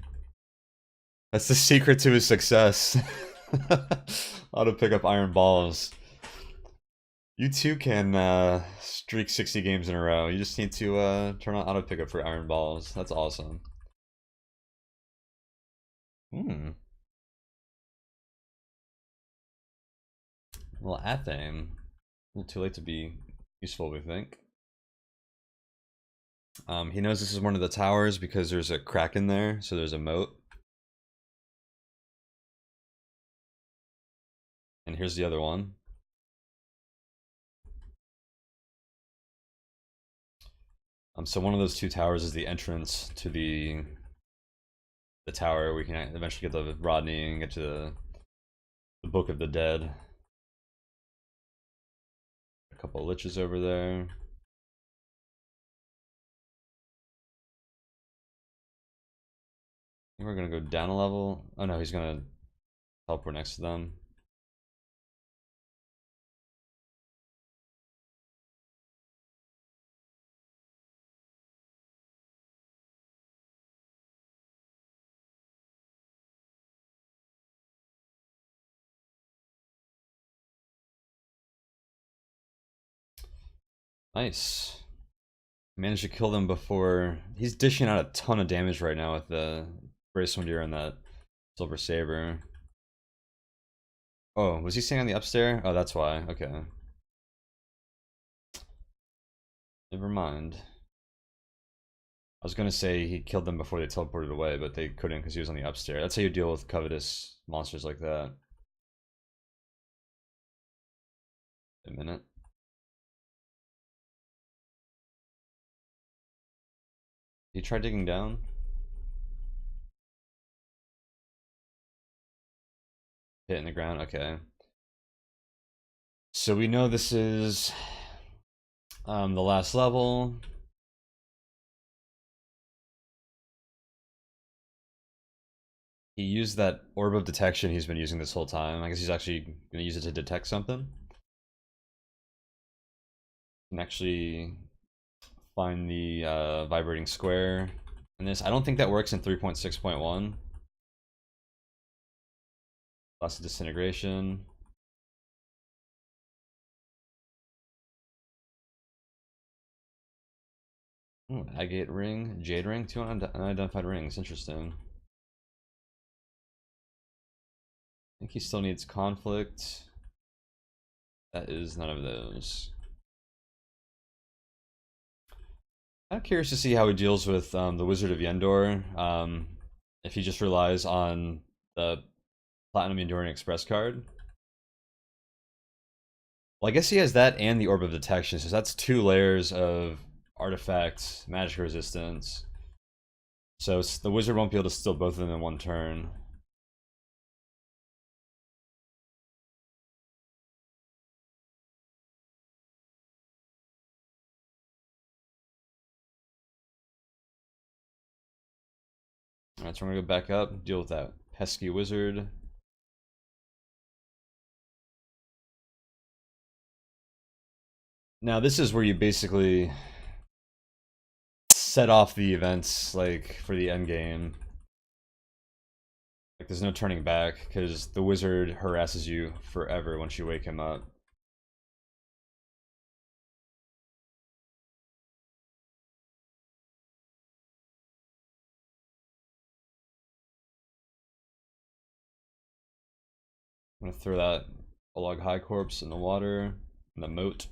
That's the secret to his success. Auto pick up iron balls. You too can streak 60 games in a row. You just need to turn on auto pickup for iron balls. That's awesome. Hmm. Well, Athame. A little too late to be useful, we think. He knows this is one of the towers because there's a crack in there, so there's a moat. And here's the other one. So one of those 2 towers is the entrance to the tower. We can eventually get the Rodney and get to the Book of the Dead. A couple of liches over there. I think we're gonna go down a level. Oh no, he's gonna teleport next to them. Nice. Managed to kill them before. He's dishing out a ton of damage right now with the Bracewinder and that Silver Saber. Oh, was he staying on the upstairs? Oh, that's why. Okay. Never mind. I was gonna say he killed them before they teleported away, but they couldn't because he was on the upstairs. That's how you deal with covetous monsters like that. A minute. He tried digging down? Hitting the ground? Okay. So we know this is the last level. He used that orb of detection he's been using this whole time. I guess he's actually gonna use it to detect something. can actually find the vibrating square in this. I don't think that works in 3.6.1. Lots of disintegration. Ooh, agate ring, jade ring, 2 unidentified rings. Interesting. I think he still needs conflict. That is none of those. I'm curious to see how he deals with the Wizard of Yendor. If he just relies on the Platinum Enduring Express card. Well, I guess he has that and the Orb of Detection, so that's 2 layers of artifact magic resistance. So the wizard won't be able to steal both of them in one turn. Alright, so we're gonna go back up, deal with that pesky wizard. Now this is where you basically set off the events, like, for the end game. Like, there's no turning back, because the wizard harasses you forever once you wake him up. I'm gonna throw that Olog High Corpse in the water, in the moat.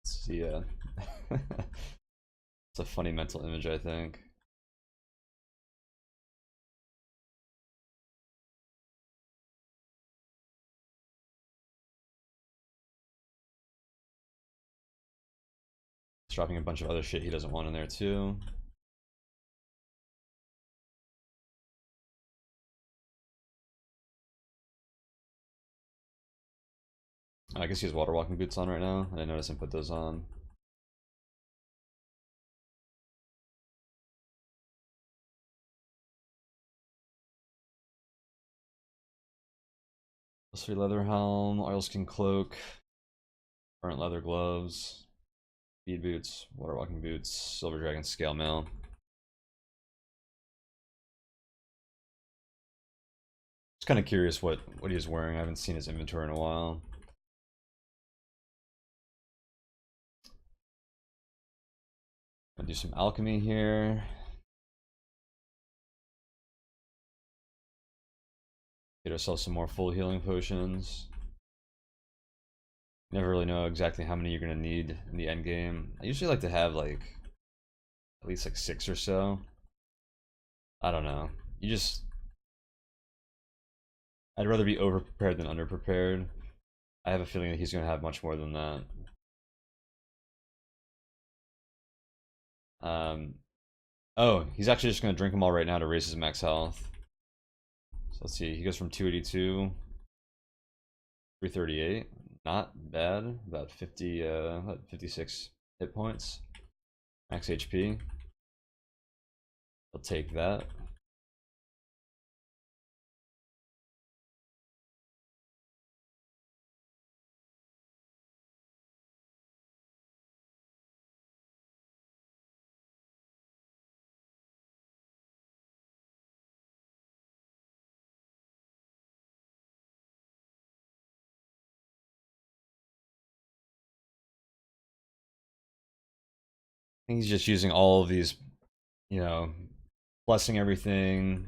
Let's see, it's a funny mental image, I think. He's dropping a bunch of other shit he doesn't want in there too. I guess he has water walking boots on right now. I didn't notice him put those on. Illusory leather helm, oilskin cloak, burnt leather gloves, bead boots, water walking boots, silver dragon scale mail. Just kind of curious what he was wearing. I haven't seen his inventory in a while. Gonna do some alchemy here. Get ourselves some more full healing potions. Never really know exactly how many you're gonna need in the end game. I usually like to have like at least like 6 or so. I don't know. You just I'd rather be over prepared than under prepared. I have a feeling that he's gonna have much more than that. Oh, he's actually just gonna drink them all right now to raise his max health. So let's see, he goes from 282, 338. Not bad. About 50, about 56 hit points. Max HP. I'll take that. I think he's just using all of these, you know, blessing everything.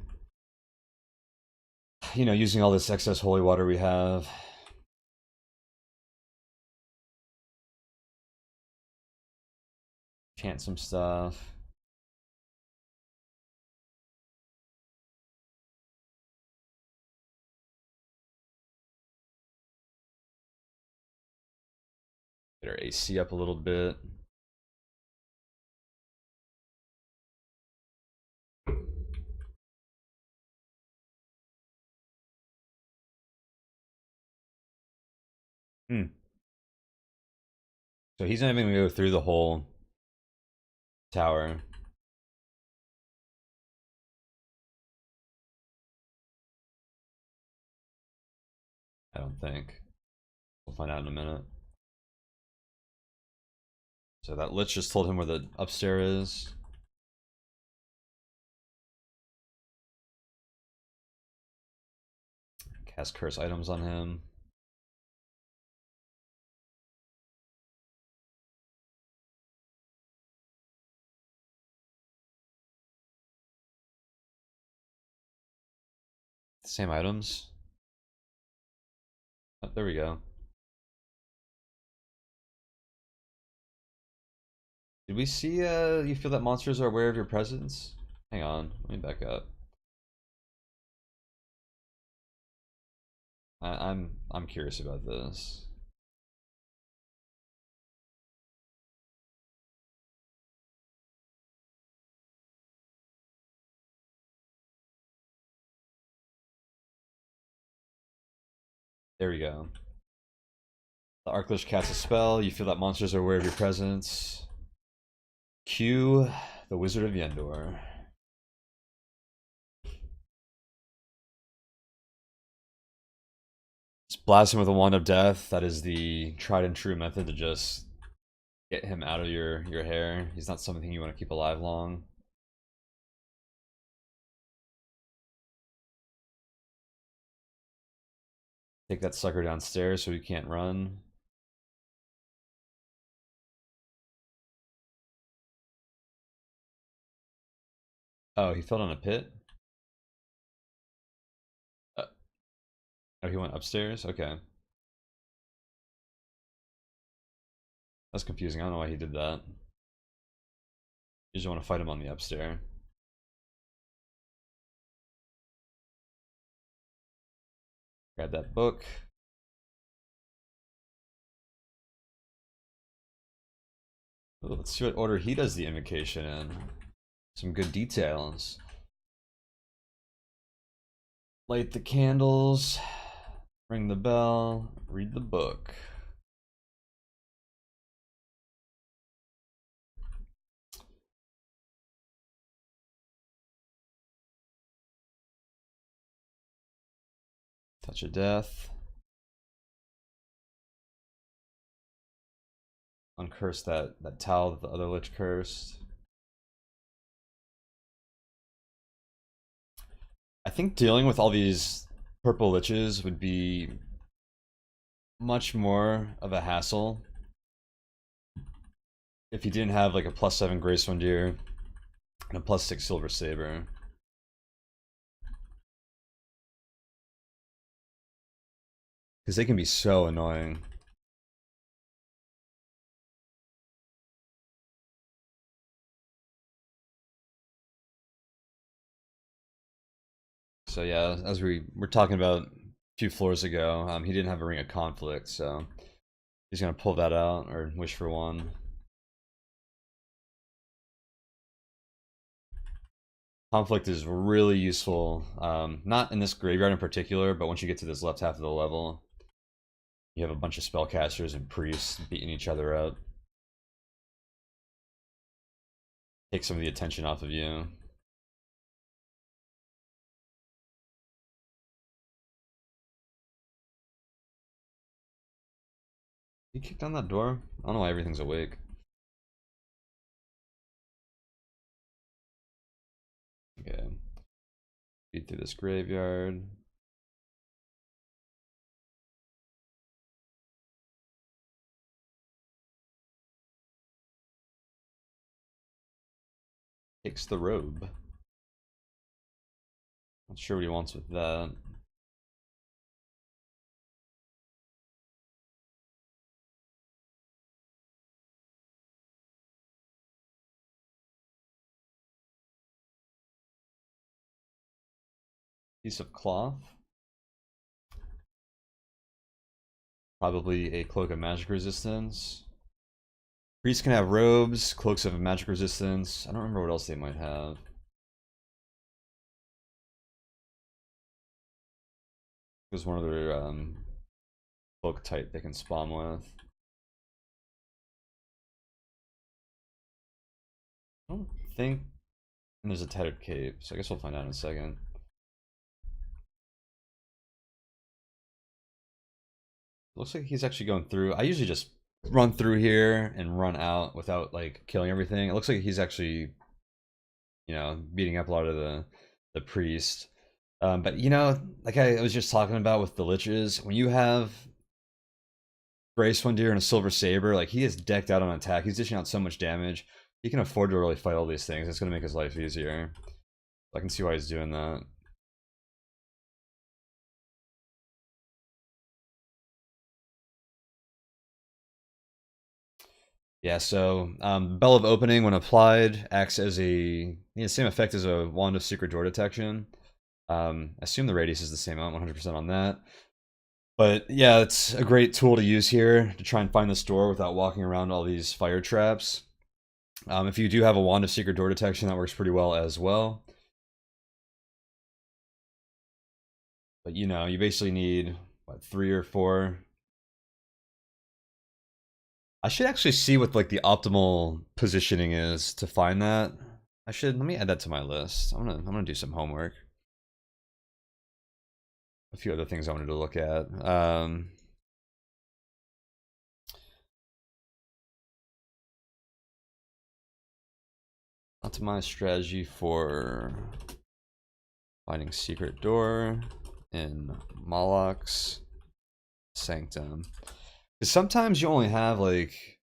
You know, using all this excess holy water we have. Chant some stuff. Get our AC up a little bit. So he's not even gonna go through the whole tower. I don't think. We'll find out in a minute. So that Lich just told him where the upstairs is. Cast curse items on him. Same items. Oh, there we go. Did we see you feel that monsters are aware of your presence? Hang on, let me back up. I'm curious about this. There we go. The Archlich casts a spell. You feel that monsters are aware of your presence. Cue the Wizard of Yendor. Just blast him with a Wand of Death. That is the tried and true method to just get him out of your hair. He's not something you want to keep alive long. Take that sucker downstairs so he can't run. Oh, he fell down a pit? Oh, he went upstairs? Okay. That's confusing. I don't know why he did that. You just want to fight him on the upstairs. Grab that book. Ooh, let's see what order he does the invocation in. Some good details. Light the candles. Ring the bell. Read the book. Touch of death. Uncurse that towel that the other lich cursed. I think dealing with all these purple liches would be much more of a hassle if he didn't have like a +7 Gracewind Deer and a +6 Silver Saber. Because they can be so annoying. So yeah, as we were talking about a few floors ago, he didn't have a Ring of Conflict, so he's gonna pull that out or wish for one. Conflict is really useful, not in this graveyard in particular, but once you get to this left half of the level, you have a bunch of spellcasters and priests beating each other up. Take some of the attention off of you. You kicked down that door? I don't know why everything's awake. Okay. Feed through this graveyard. Takes the robe. Not sure what he wants with that. Piece of cloth. Probably a cloak of magic resistance. Priests can have robes, cloaks of magic resistance. I don't remember what else they might have. There's one other cloak type they can spawn with. I don't think. And there's a tattered cape, so I guess we'll find out in a second. Looks like he's actually going through. I usually just run through here and run out without like killing everything. It looks like he's actually, beating up a lot of the priest. But like I was just talking about with the liches, when you have Grace One Deer and a Silver Saber, like he is decked out on attack. He's dishing out so much damage. He can afford to really fight all these things. It's gonna make his life easier. I can see why he's doing that. Yeah, so Bell of Opening, when applied, acts as same effect as a Wand of Secret Door Detection. I assume the radius is the same amount, 100% on that. But yeah, it's a great tool to use here to try and find this door without walking around all these fire traps. If you do have a Wand of Secret Door Detection, that works pretty well as well. But you basically need, what, 3 or 4. I should actually see what like the optimal positioning is to find that. Let me add that to my list. I'm gonna do some homework. A few other things I wanted to look at. Optimize strategy for finding secret door in Moloch's Sanctum. Because sometimes you only have like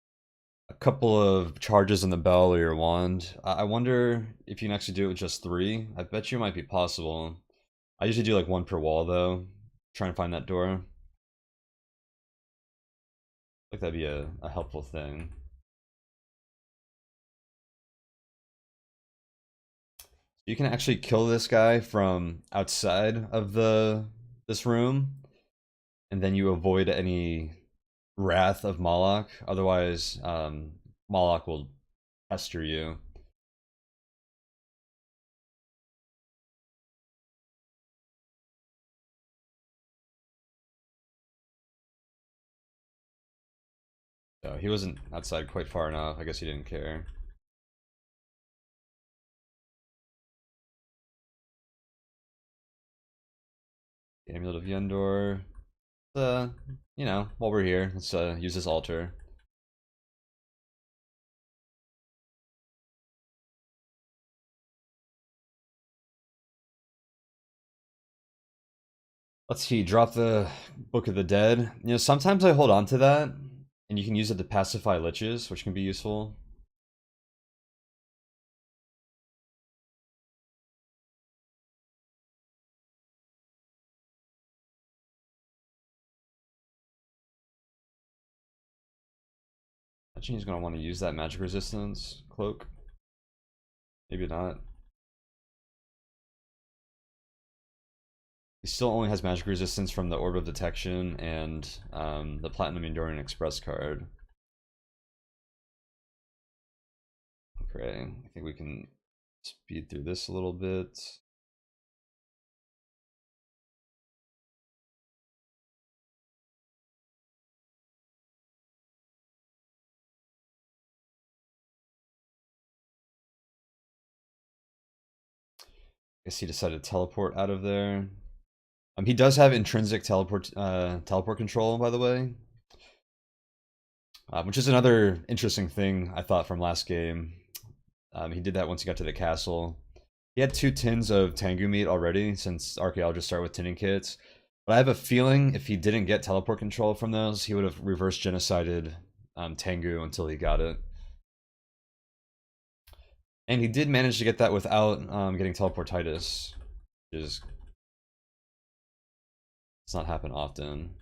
a couple of charges in the bell or your wand. I wonder if you can actually do it with just 3. I bet you it might be possible. I usually do like 1 per wall though. Try and find that door. Like that'd be a helpful thing. You can actually kill this guy from outside of this room, and then you avoid any wrath of Moloch. Otherwise, Moloch will pester you. So he wasn't outside quite far enough. I guess he didn't care. The Amulet of Yendor. While we're here, let's use this altar. Let's see, drop the Book of the Dead. Sometimes I hold on to that, and you can use it to pacify liches, which can be useful. Imagine he's going to want to use that magic resistance cloak. Maybe not. He still only has magic resistance from the Orb of Detection and the Platinum Enduring Express card. Okay, I think we can speed through this a little bit. I guess he decided to teleport out of there. He does have intrinsic teleport control, by the way, which is another interesting thing I thought from last game. He did that once he got to the castle. He had 2 tins of Tengu meat already, since archaeologists start with tinning kits. But I have a feeling if he didn't get teleport control from those, he would have reverse genocided Tengu until he got it. And he did manage to get that without getting teleportitis, which is does not happen often.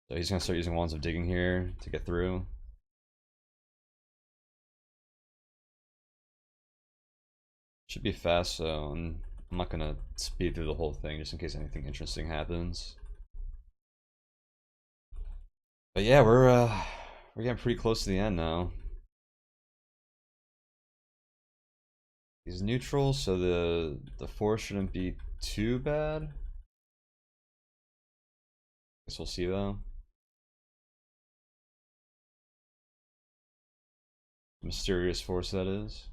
So he's gonna start using Wands of Digging here to get through. Should be fast, so I'm not gonna speed through the whole thing just in case anything interesting happens. But yeah, we're getting pretty close to the end now. He's neutral, so the force shouldn't be too bad. Guess we'll see though. Mysterious force, that is.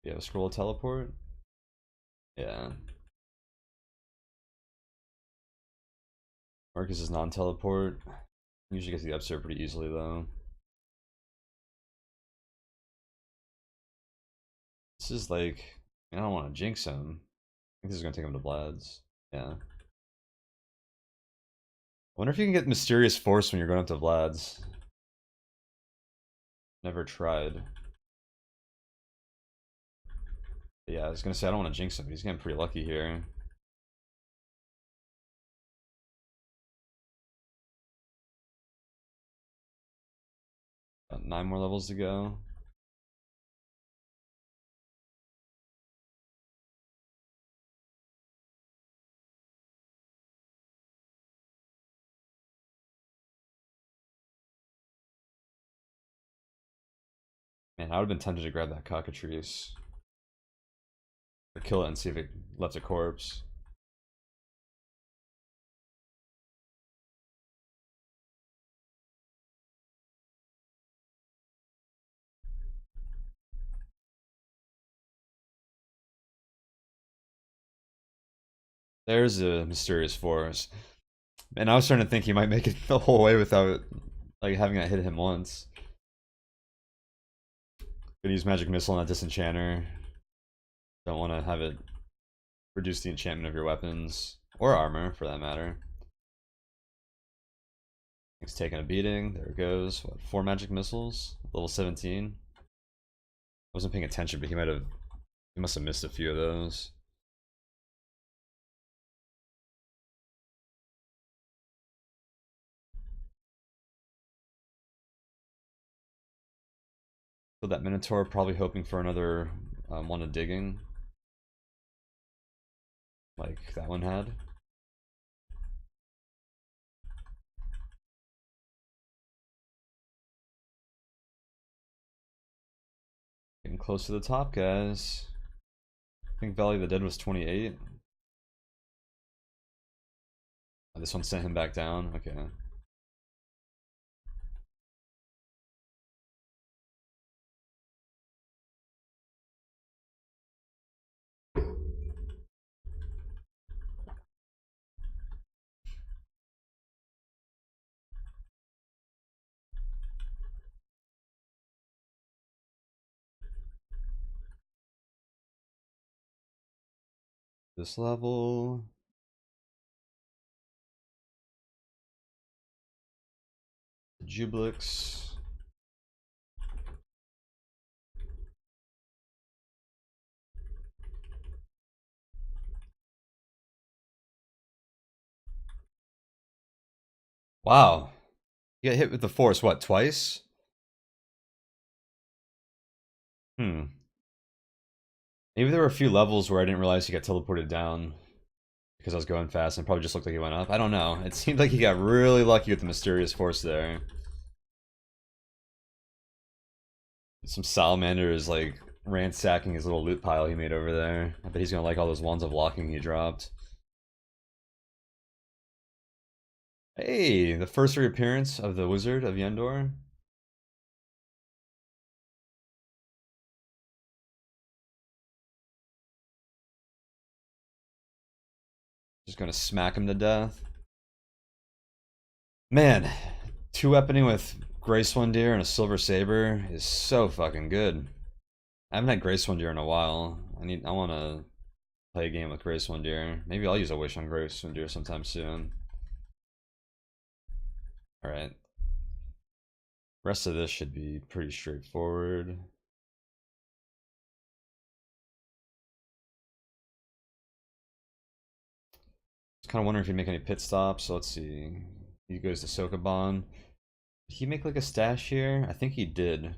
You have a scroll teleport? Yeah. Marcus is non-teleport. Usually gets the upstairs pretty easily though. This is like, I don't want to jinx him. I think this is gonna take him to Vlad's. Yeah. I wonder if you can get Mysterious Force when you're going up to Vlad's. Never tried. But yeah, I was gonna say I don't want to jinx him, but he's getting pretty lucky here. Got 9 more levels to go. Man, I would have been tempted to grab that cockatrice. Or kill it and see if it left a corpse. There's a Mysterious Force. And I was starting to think he might make it the whole way without like having it hit him once. Gonna use Magic Missile on that Disenchanter. Don't want to have it reduce the enchantment of your weapons. Or armor, for that matter. He's taking a beating. There it goes. What, 4 Magic Missiles? Level 17. I wasn't paying attention, but he must have missed a few of those. So that Minotaur probably hoping for another one of digging. Like that one had. Getting close to the top, guys. I think Valley of the Dead was 28. Oh, this one sent him back down. Okay. This level. Jublix. Wow. You got hit with the force, what, twice? Hmm. Maybe there were a few levels where I didn't realize he got teleported down because I was going fast and it probably just looked like he went up. I don't know. It seemed like he got really lucky with the Mysterious Force there. Some salamanders like ransacking his little loot pile he made over there. I bet he's gonna like all those wands of locking he dropped. Hey, the first reappearance of the Wizard of Yendor. Just gonna smack him to death. Man, 2-weaponing with Grace One Deer and a Silver Saber is so fucking good. I haven't had Grace One Deer in a while. I wanna play a game with Grace One Deer. Maybe I'll use a wish on Grace One Deer sometime soon. Alright. Rest of this should be pretty straightforward. Just kind of wondering if he'd make any pit stops. So let's see. He goes to Sokoban. Did he make like a stash here? I think he did.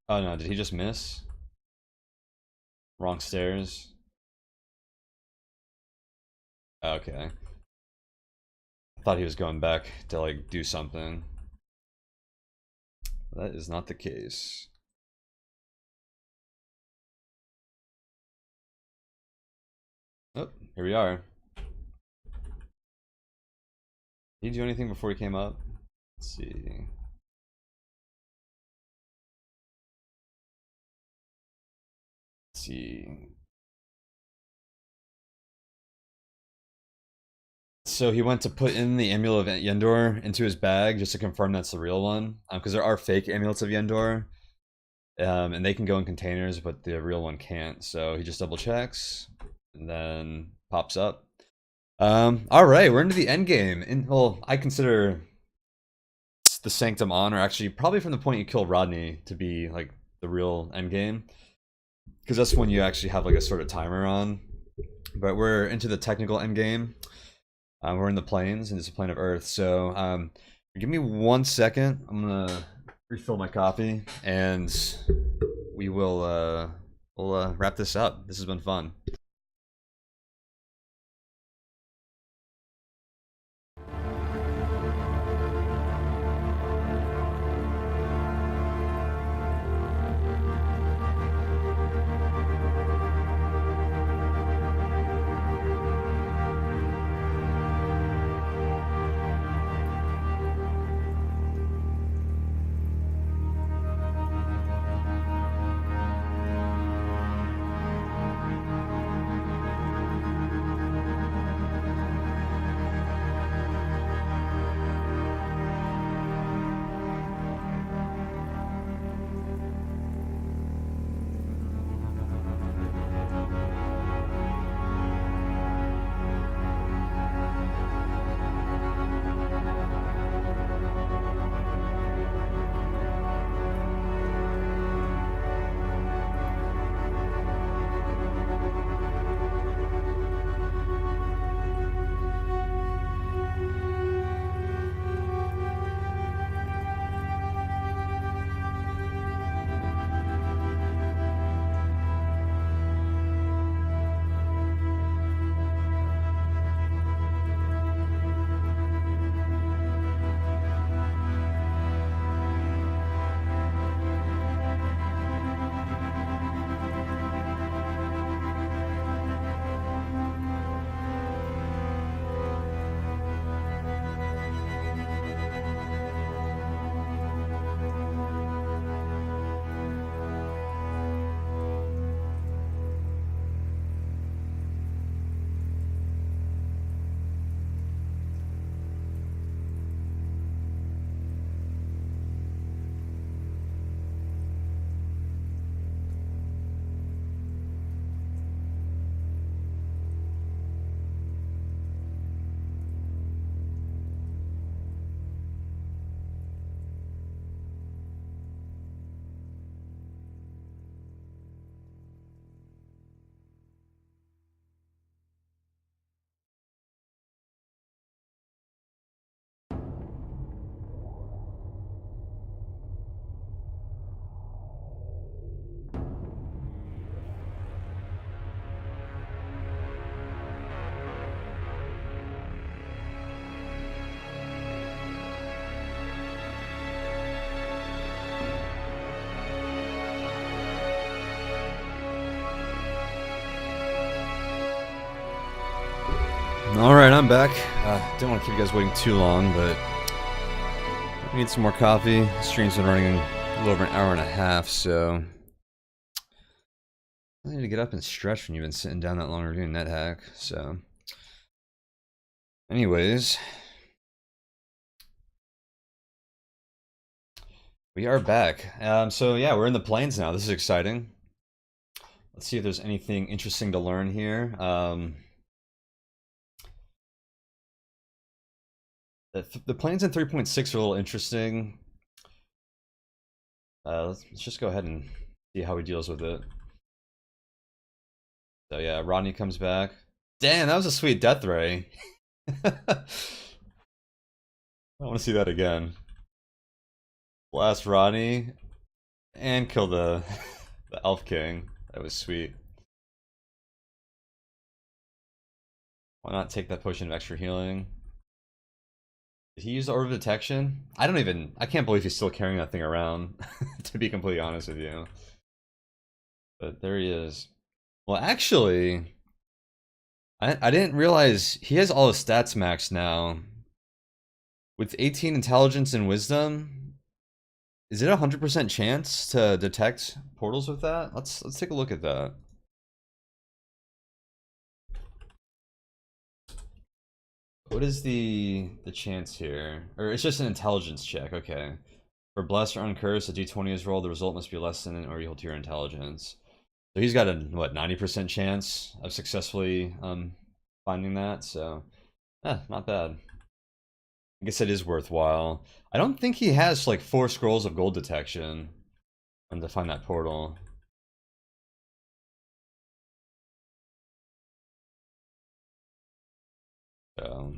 Oh no, did he just miss? Wrong stairs. Okay. I thought he was going back to like do something. That is not the case. Oh, here we are. Did he do anything before he came up? Let's see. Let's see. So he went to put in the amulet of Yendor into his bag just to confirm that's the real one. Because there are fake amulets of Yendor. And they can go in containers, but the real one can't. So he just double checks and then pops up. All right, we're into the end game. And well, I consider the Sanctum Honor actually probably from the point you kill Rodney to be like the real end game, because that's when you actually have like a sort of timer on. But we're into the technical end game. We're in the plains, and it's a plane of Earth. So give me 1 second. I'm gonna refill my coffee, and we'll wrap this up. This has been fun. Alright, I'm back. Didn't want to keep you guys waiting too long, but I need some more coffee. The stream's been running a little over an hour and a half, so I need to get up and stretch when you've been sitting down that long reviewing NetHack. So, anyways, we are back. So yeah, we're in the plains now. This is exciting. Let's see if there's anything interesting to learn here. The planes in 3.6 are a little interesting. Let's just go ahead and see how he deals with it. So yeah, Rodney comes back. Damn, that was a sweet death ray. I want to see that again. Blast Rodney and kill the Elf King. That was sweet. Why not take that potion of extra healing? Did he use the Orb of Detection? I can't believe he's still carrying that thing around, to be completely honest with you. But there he is. Well, actually, I didn't realize he has all his stats maxed now. With 18 intelligence and wisdom, is it a 100% chance to detect portals with that? Let's take a look at that. What is the chance here? Or it's just an intelligence check, okay. For blessed or uncursed, a d20 is rolled, the result must be less than or equal to your intelligence. So he's got a, what, 90% chance of successfully finding that, so not bad. I guess it is worthwhile. I don't think he has like 4 scrolls of gold detection and to find that portal. So,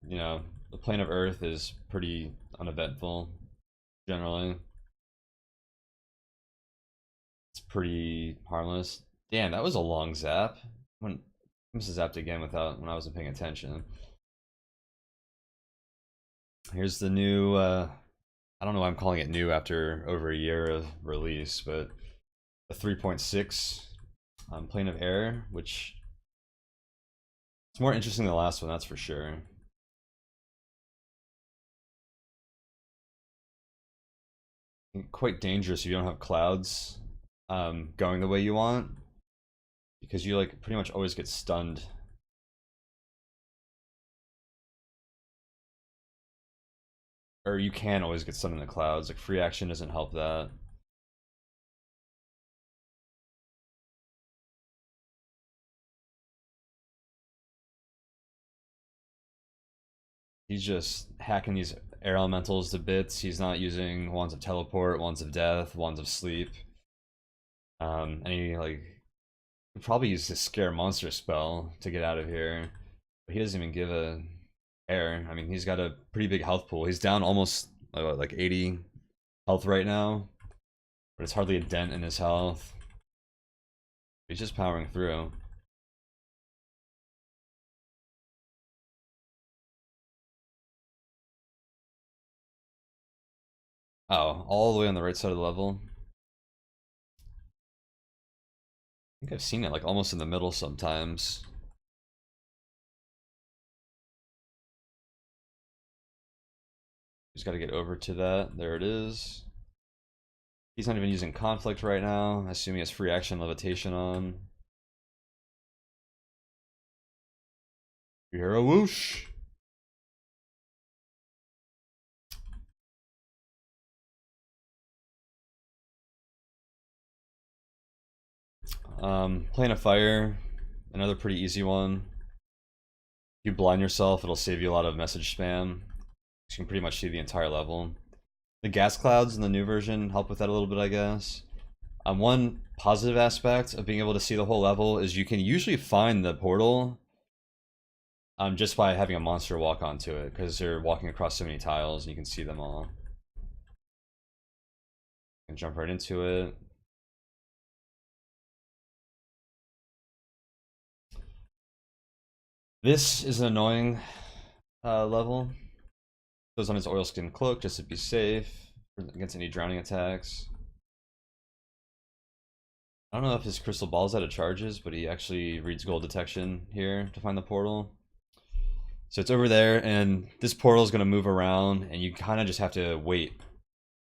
you know, the plane of Earth is pretty uneventful generally. It's pretty harmless. Damn, that was a long zap. When I must have zapped again without when I wasn't paying attention. Here's the new I don't know why I'm calling it new after over a year of release, but the 3.6 plane of air, which it's more interesting than the last one, that's for sure. Quite dangerous if you don't have clouds going the way you want, because you like pretty much always get stunned. Or you can always get stunned in the clouds. Like free action doesn't help that. He's just hacking these air elementals to bits. He's not using wands of teleport, wands of death, wands of sleep. And he like probably used his scare monster spell to get out of here. But he doesn't even give a air. I mean, he's got a pretty big health pool. He's down almost like 80 health right now, but it's hardly a dent in his health. He's just powering through. Oh, all the way on the right side of the level. I think I've seen it like almost in the middle sometimes. Just got to get over to that. There it is. He's not even using conflict right now. I assume he has free action levitation on. You hear a whoosh. Plane of fire, another pretty easy one. If you blind yourself, it'll save you a lot of message spam. You can pretty much see the entire level. The gas clouds in the new version help with that a little bit, I guess. One positive aspect of being able to see the whole level is you can usually find the portal just by having a monster walk onto it, because they're walking across so many tiles and you can see them all. You can jump right into it. This is an annoying level. Goes on his oilskin cloak just to be safe against any drowning attacks. I don't know if his crystal ball's out of charges, but he actually reads gold detection here to find the portal. So it's over there, and this portal is going to move around, and you kind of just have to wait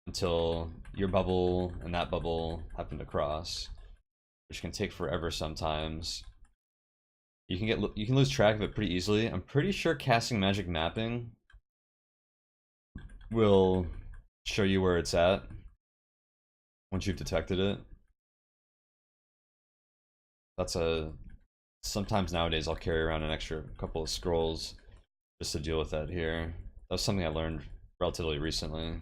until your bubble and that bubble happen to cross, which can take forever sometimes. You can lose track of it pretty easily. I'm pretty sure casting magic mapping will show you where it's at once you've detected it. That's a sometimes nowadays I'll carry around an extra couple of scrolls just to deal with that here. That's something I learned relatively recently.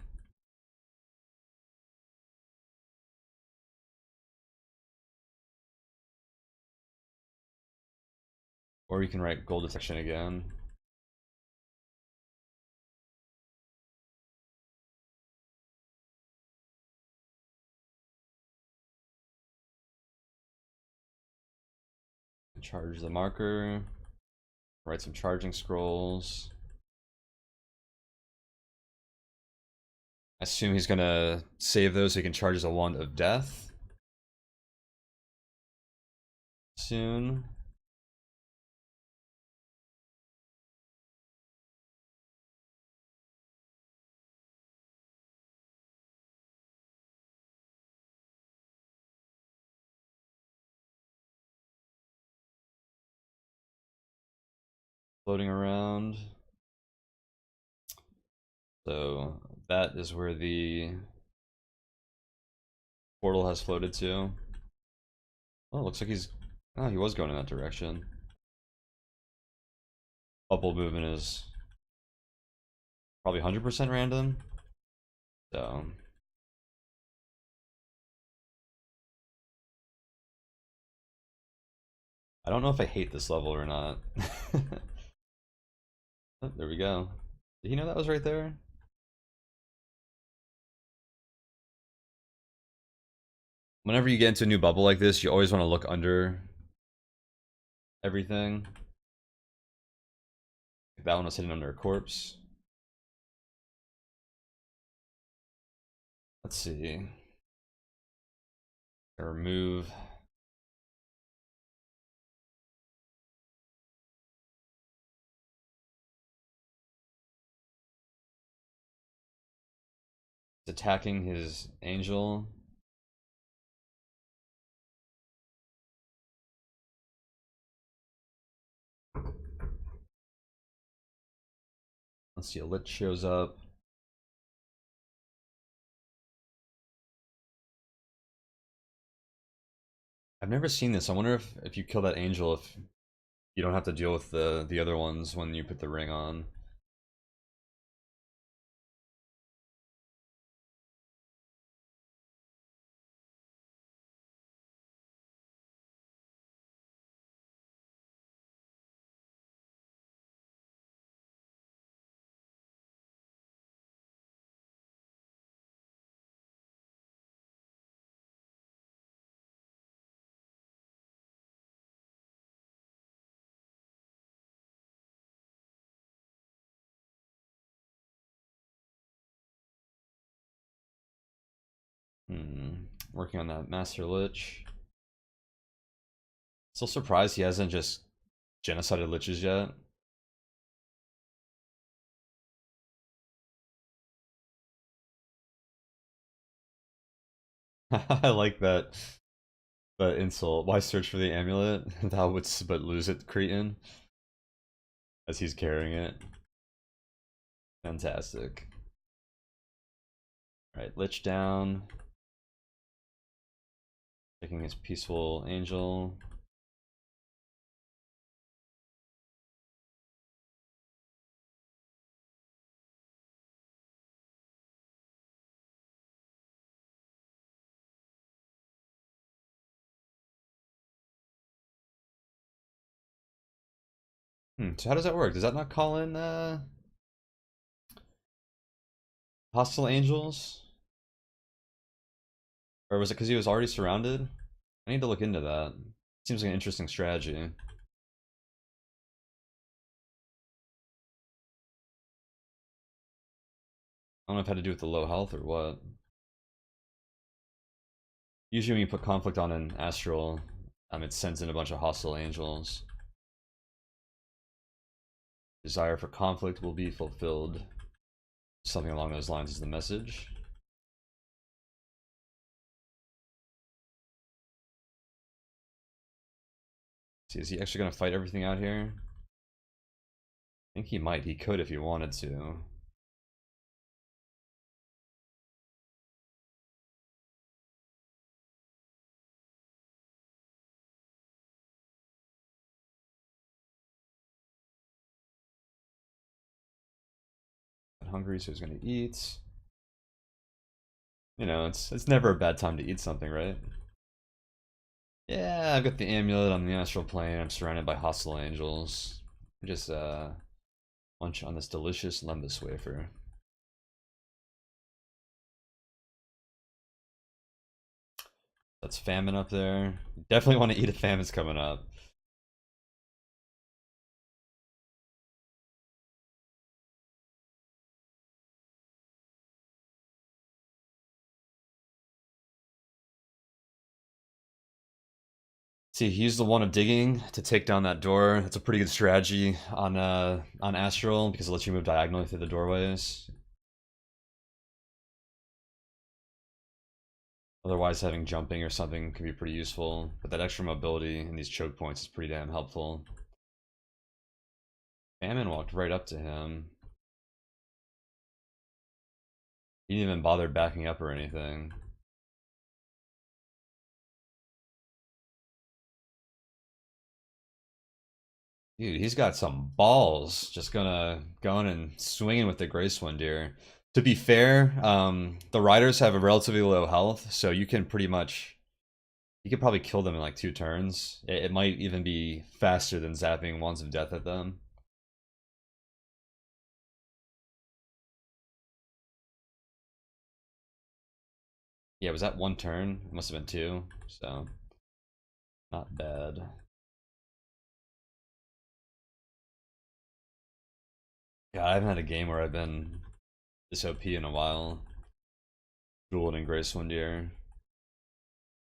Or you can write gold detection again. Charge the marker. Write some charging scrolls. I assume he's gonna save those so he can charge as a wand of death soon. floating around. So that is where the portal has floated to. Oh, looks like he's... Oh, he was going in that direction. Bubble movement is probably 100% random. So... I don't know if I hate this level or not. Oh, there we go. Did he know that was right there? Whenever you get into a new bubble like this, you always want to look under everything. That one was hidden under a corpse. Let's see. Remove. He's attacking his angel. Let's see, a lich shows up. I've never seen this. I wonder if you kill that angel, if you don't have to deal with the other ones when you put the ring on. Working on that Master Lich. Still surprised he hasn't just genocided liches yet. I like that insult. Why search for the amulet? Thou wouldst but lose it, Cretan. As he's carrying it. Fantastic. Alright, Lich down. Taking his peaceful angel. So how does that work? Does that not call in hostile angels? Or was it because he was already surrounded? I need to look into that. Seems like an interesting strategy. I don't know if it had to do with the low health or what. Usually when you put conflict on an astral, it sends in a bunch of hostile angels. Desire for conflict will be fulfilled. Something along those lines is the message. See, is he actually going to fight everything out here? I think he might. He could if he wanted to. Hungry, so he's going to eat. You know, it's never a bad time to eat something, right? Yeah, I've got the amulet on the astral plane. I'm surrounded by hostile angels. Just munch on this delicious lembas wafer. That's famine up there. Definitely want to eat a famine's coming up. See, he's the one of digging to take down that door. That's a pretty good strategy on Astral because it lets you move diagonally through the doorways. Otherwise, having jumping or something can be pretty useful, but that extra mobility in these choke points is pretty damn helpful. Famine walked right up to him. He didn't even bother backing up or anything. Dude, he's got some balls. Just gonna going and swinging with the Gracewind Deer. To be fair, the riders have a relatively low health, so you can pretty much you could probably kill them in like 2 turns. It might even be faster than zapping Wands of Death at them. Yeah, was that 1 turn? It must have been 2, so not bad. Yeah, I haven't had a game where I've been this OP in a while. Dueling and Gracewind Deer.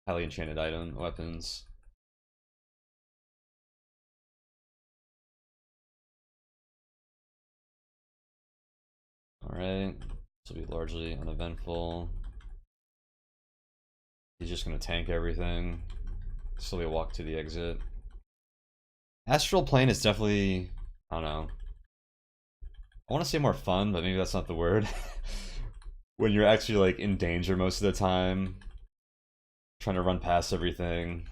Highly enchanted item, weapons. Alright, this will be largely uneventful. He's just gonna tank everything. Slowly walk to the exit. Astral Plane is definitely, I don't know. I want to say more fun, but maybe that's not the word. When you're actually like in danger most of the time, trying to run past everything.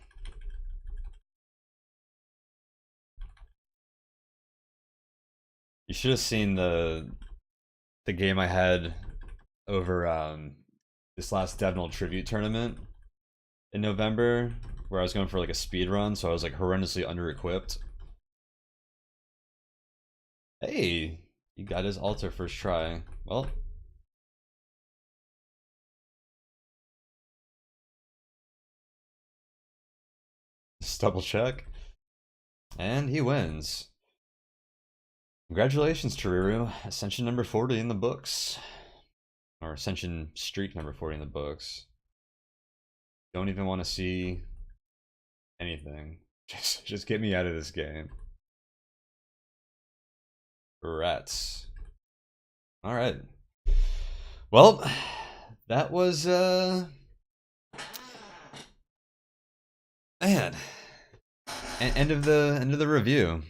You should have seen the game I had over this last Devnal Tribute tournament in November, where I was going for like a speed run, so I was like horrendously under-equipped. Hey, you got his altar first try. Well, just double check. And he wins. Congratulations, Tariru. Ascension number 40 in the books. Or Ascension streak number 40 in the books. Don't even want to see anything. Just get me out of this game. Rats. Alright. Well, that was man. End of the review.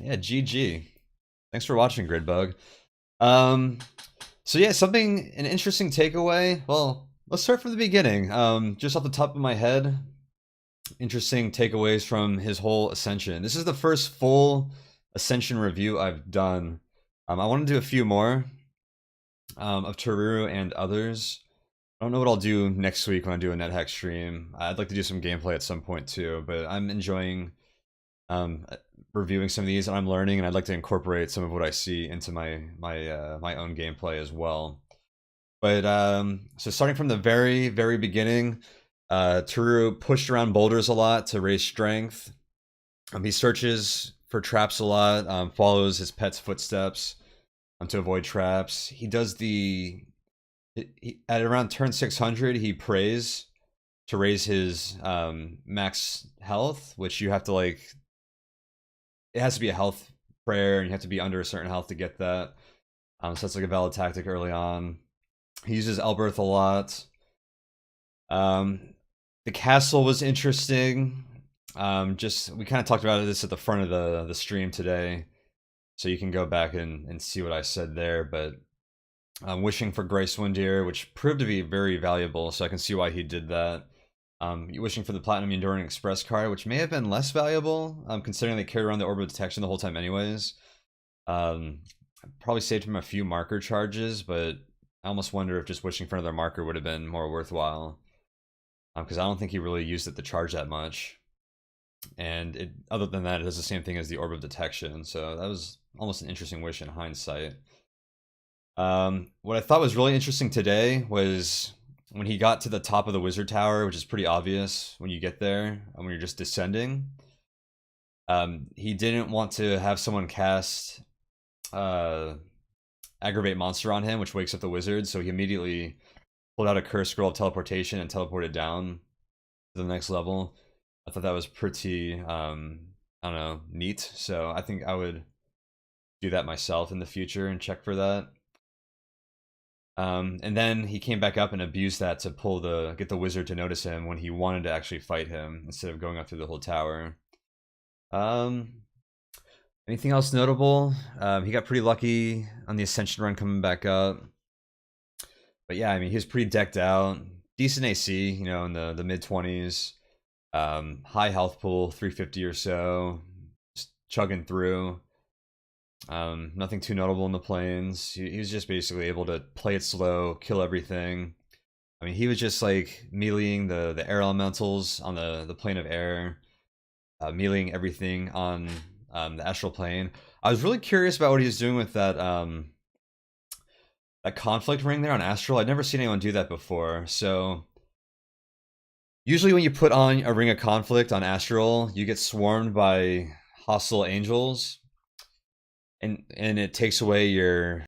Yeah, GG. Thanks for watching, Gridbug. So yeah, an interesting takeaway. Well, let's start from the beginning. Just off the top of my head, interesting takeaways from his whole Ascension. This is the first full Ascension review I've done. I want to do a few more of Tariru and others. I don't know what I'll do next week when I do a NetHack stream. I'd like to do some gameplay at some point too, but I'm enjoying reviewing some of these, and I'm learning, and I'd like to incorporate some of what I see into my own gameplay as well. But so starting from the very beginning, Tariru pushed around boulders a lot to raise strength. He searches for traps a lot, follows his pet's footsteps to avoid traps. He does at around turn 600, he prays to raise his max health, which you have to like. It has to be a health prayer, and you have to be under a certain health to get that. So that's like a valid tactic early on. He uses Elberth a lot. The castle was interesting. Just we kind of talked about this at the front of the stream today, so you can go back and see what I said there. But wishing for Gracewind Deer, which proved to be very valuable, so I can see why he did that. Wishing for the Platinum Enduring Express card, which may have been less valuable, considering they carried around the Orb of Detection the whole time anyways. Probably saved him a few marker charges, but I almost wonder if just wishing for another marker would have been more worthwhile. Because I don't think he really used it to charge that much. And other than that, it does the same thing as the Orb of Detection, so that was almost an interesting wish in hindsight. What I thought was really interesting today was when he got to the top of the wizard tower, which is pretty obvious when you get there and when you're just descending. He didn't want to have someone cast aggravate monster on him, which wakes up the wizard, so he immediately pulled out a curse scroll of teleportation and teleported down to the next level. I thought that was pretty I don't know, neat, so I think I would do that myself in the future and check for that. And then he came back up and abused that to get the wizard to notice him when he wanted to actually fight him instead of going up through the whole tower. Anything else notable? He got pretty lucky on the Ascension run coming back up. But yeah, I mean, he was pretty decked out. Decent AC, you know, in the mid 20s. High health pool, 350 or so. Just chugging through. Nothing too notable in the planes. He was just basically able to play it slow, kill everything. I mean, he was just like meleeing the air elementals on the plane of air, meleeing everything on the astral plane. I was really curious about what he was doing with that conflict ring there on astral. I'd never seen anyone do that before. So usually when you put on a ring of conflict on astral, you get swarmed by hostile angels, and it takes away your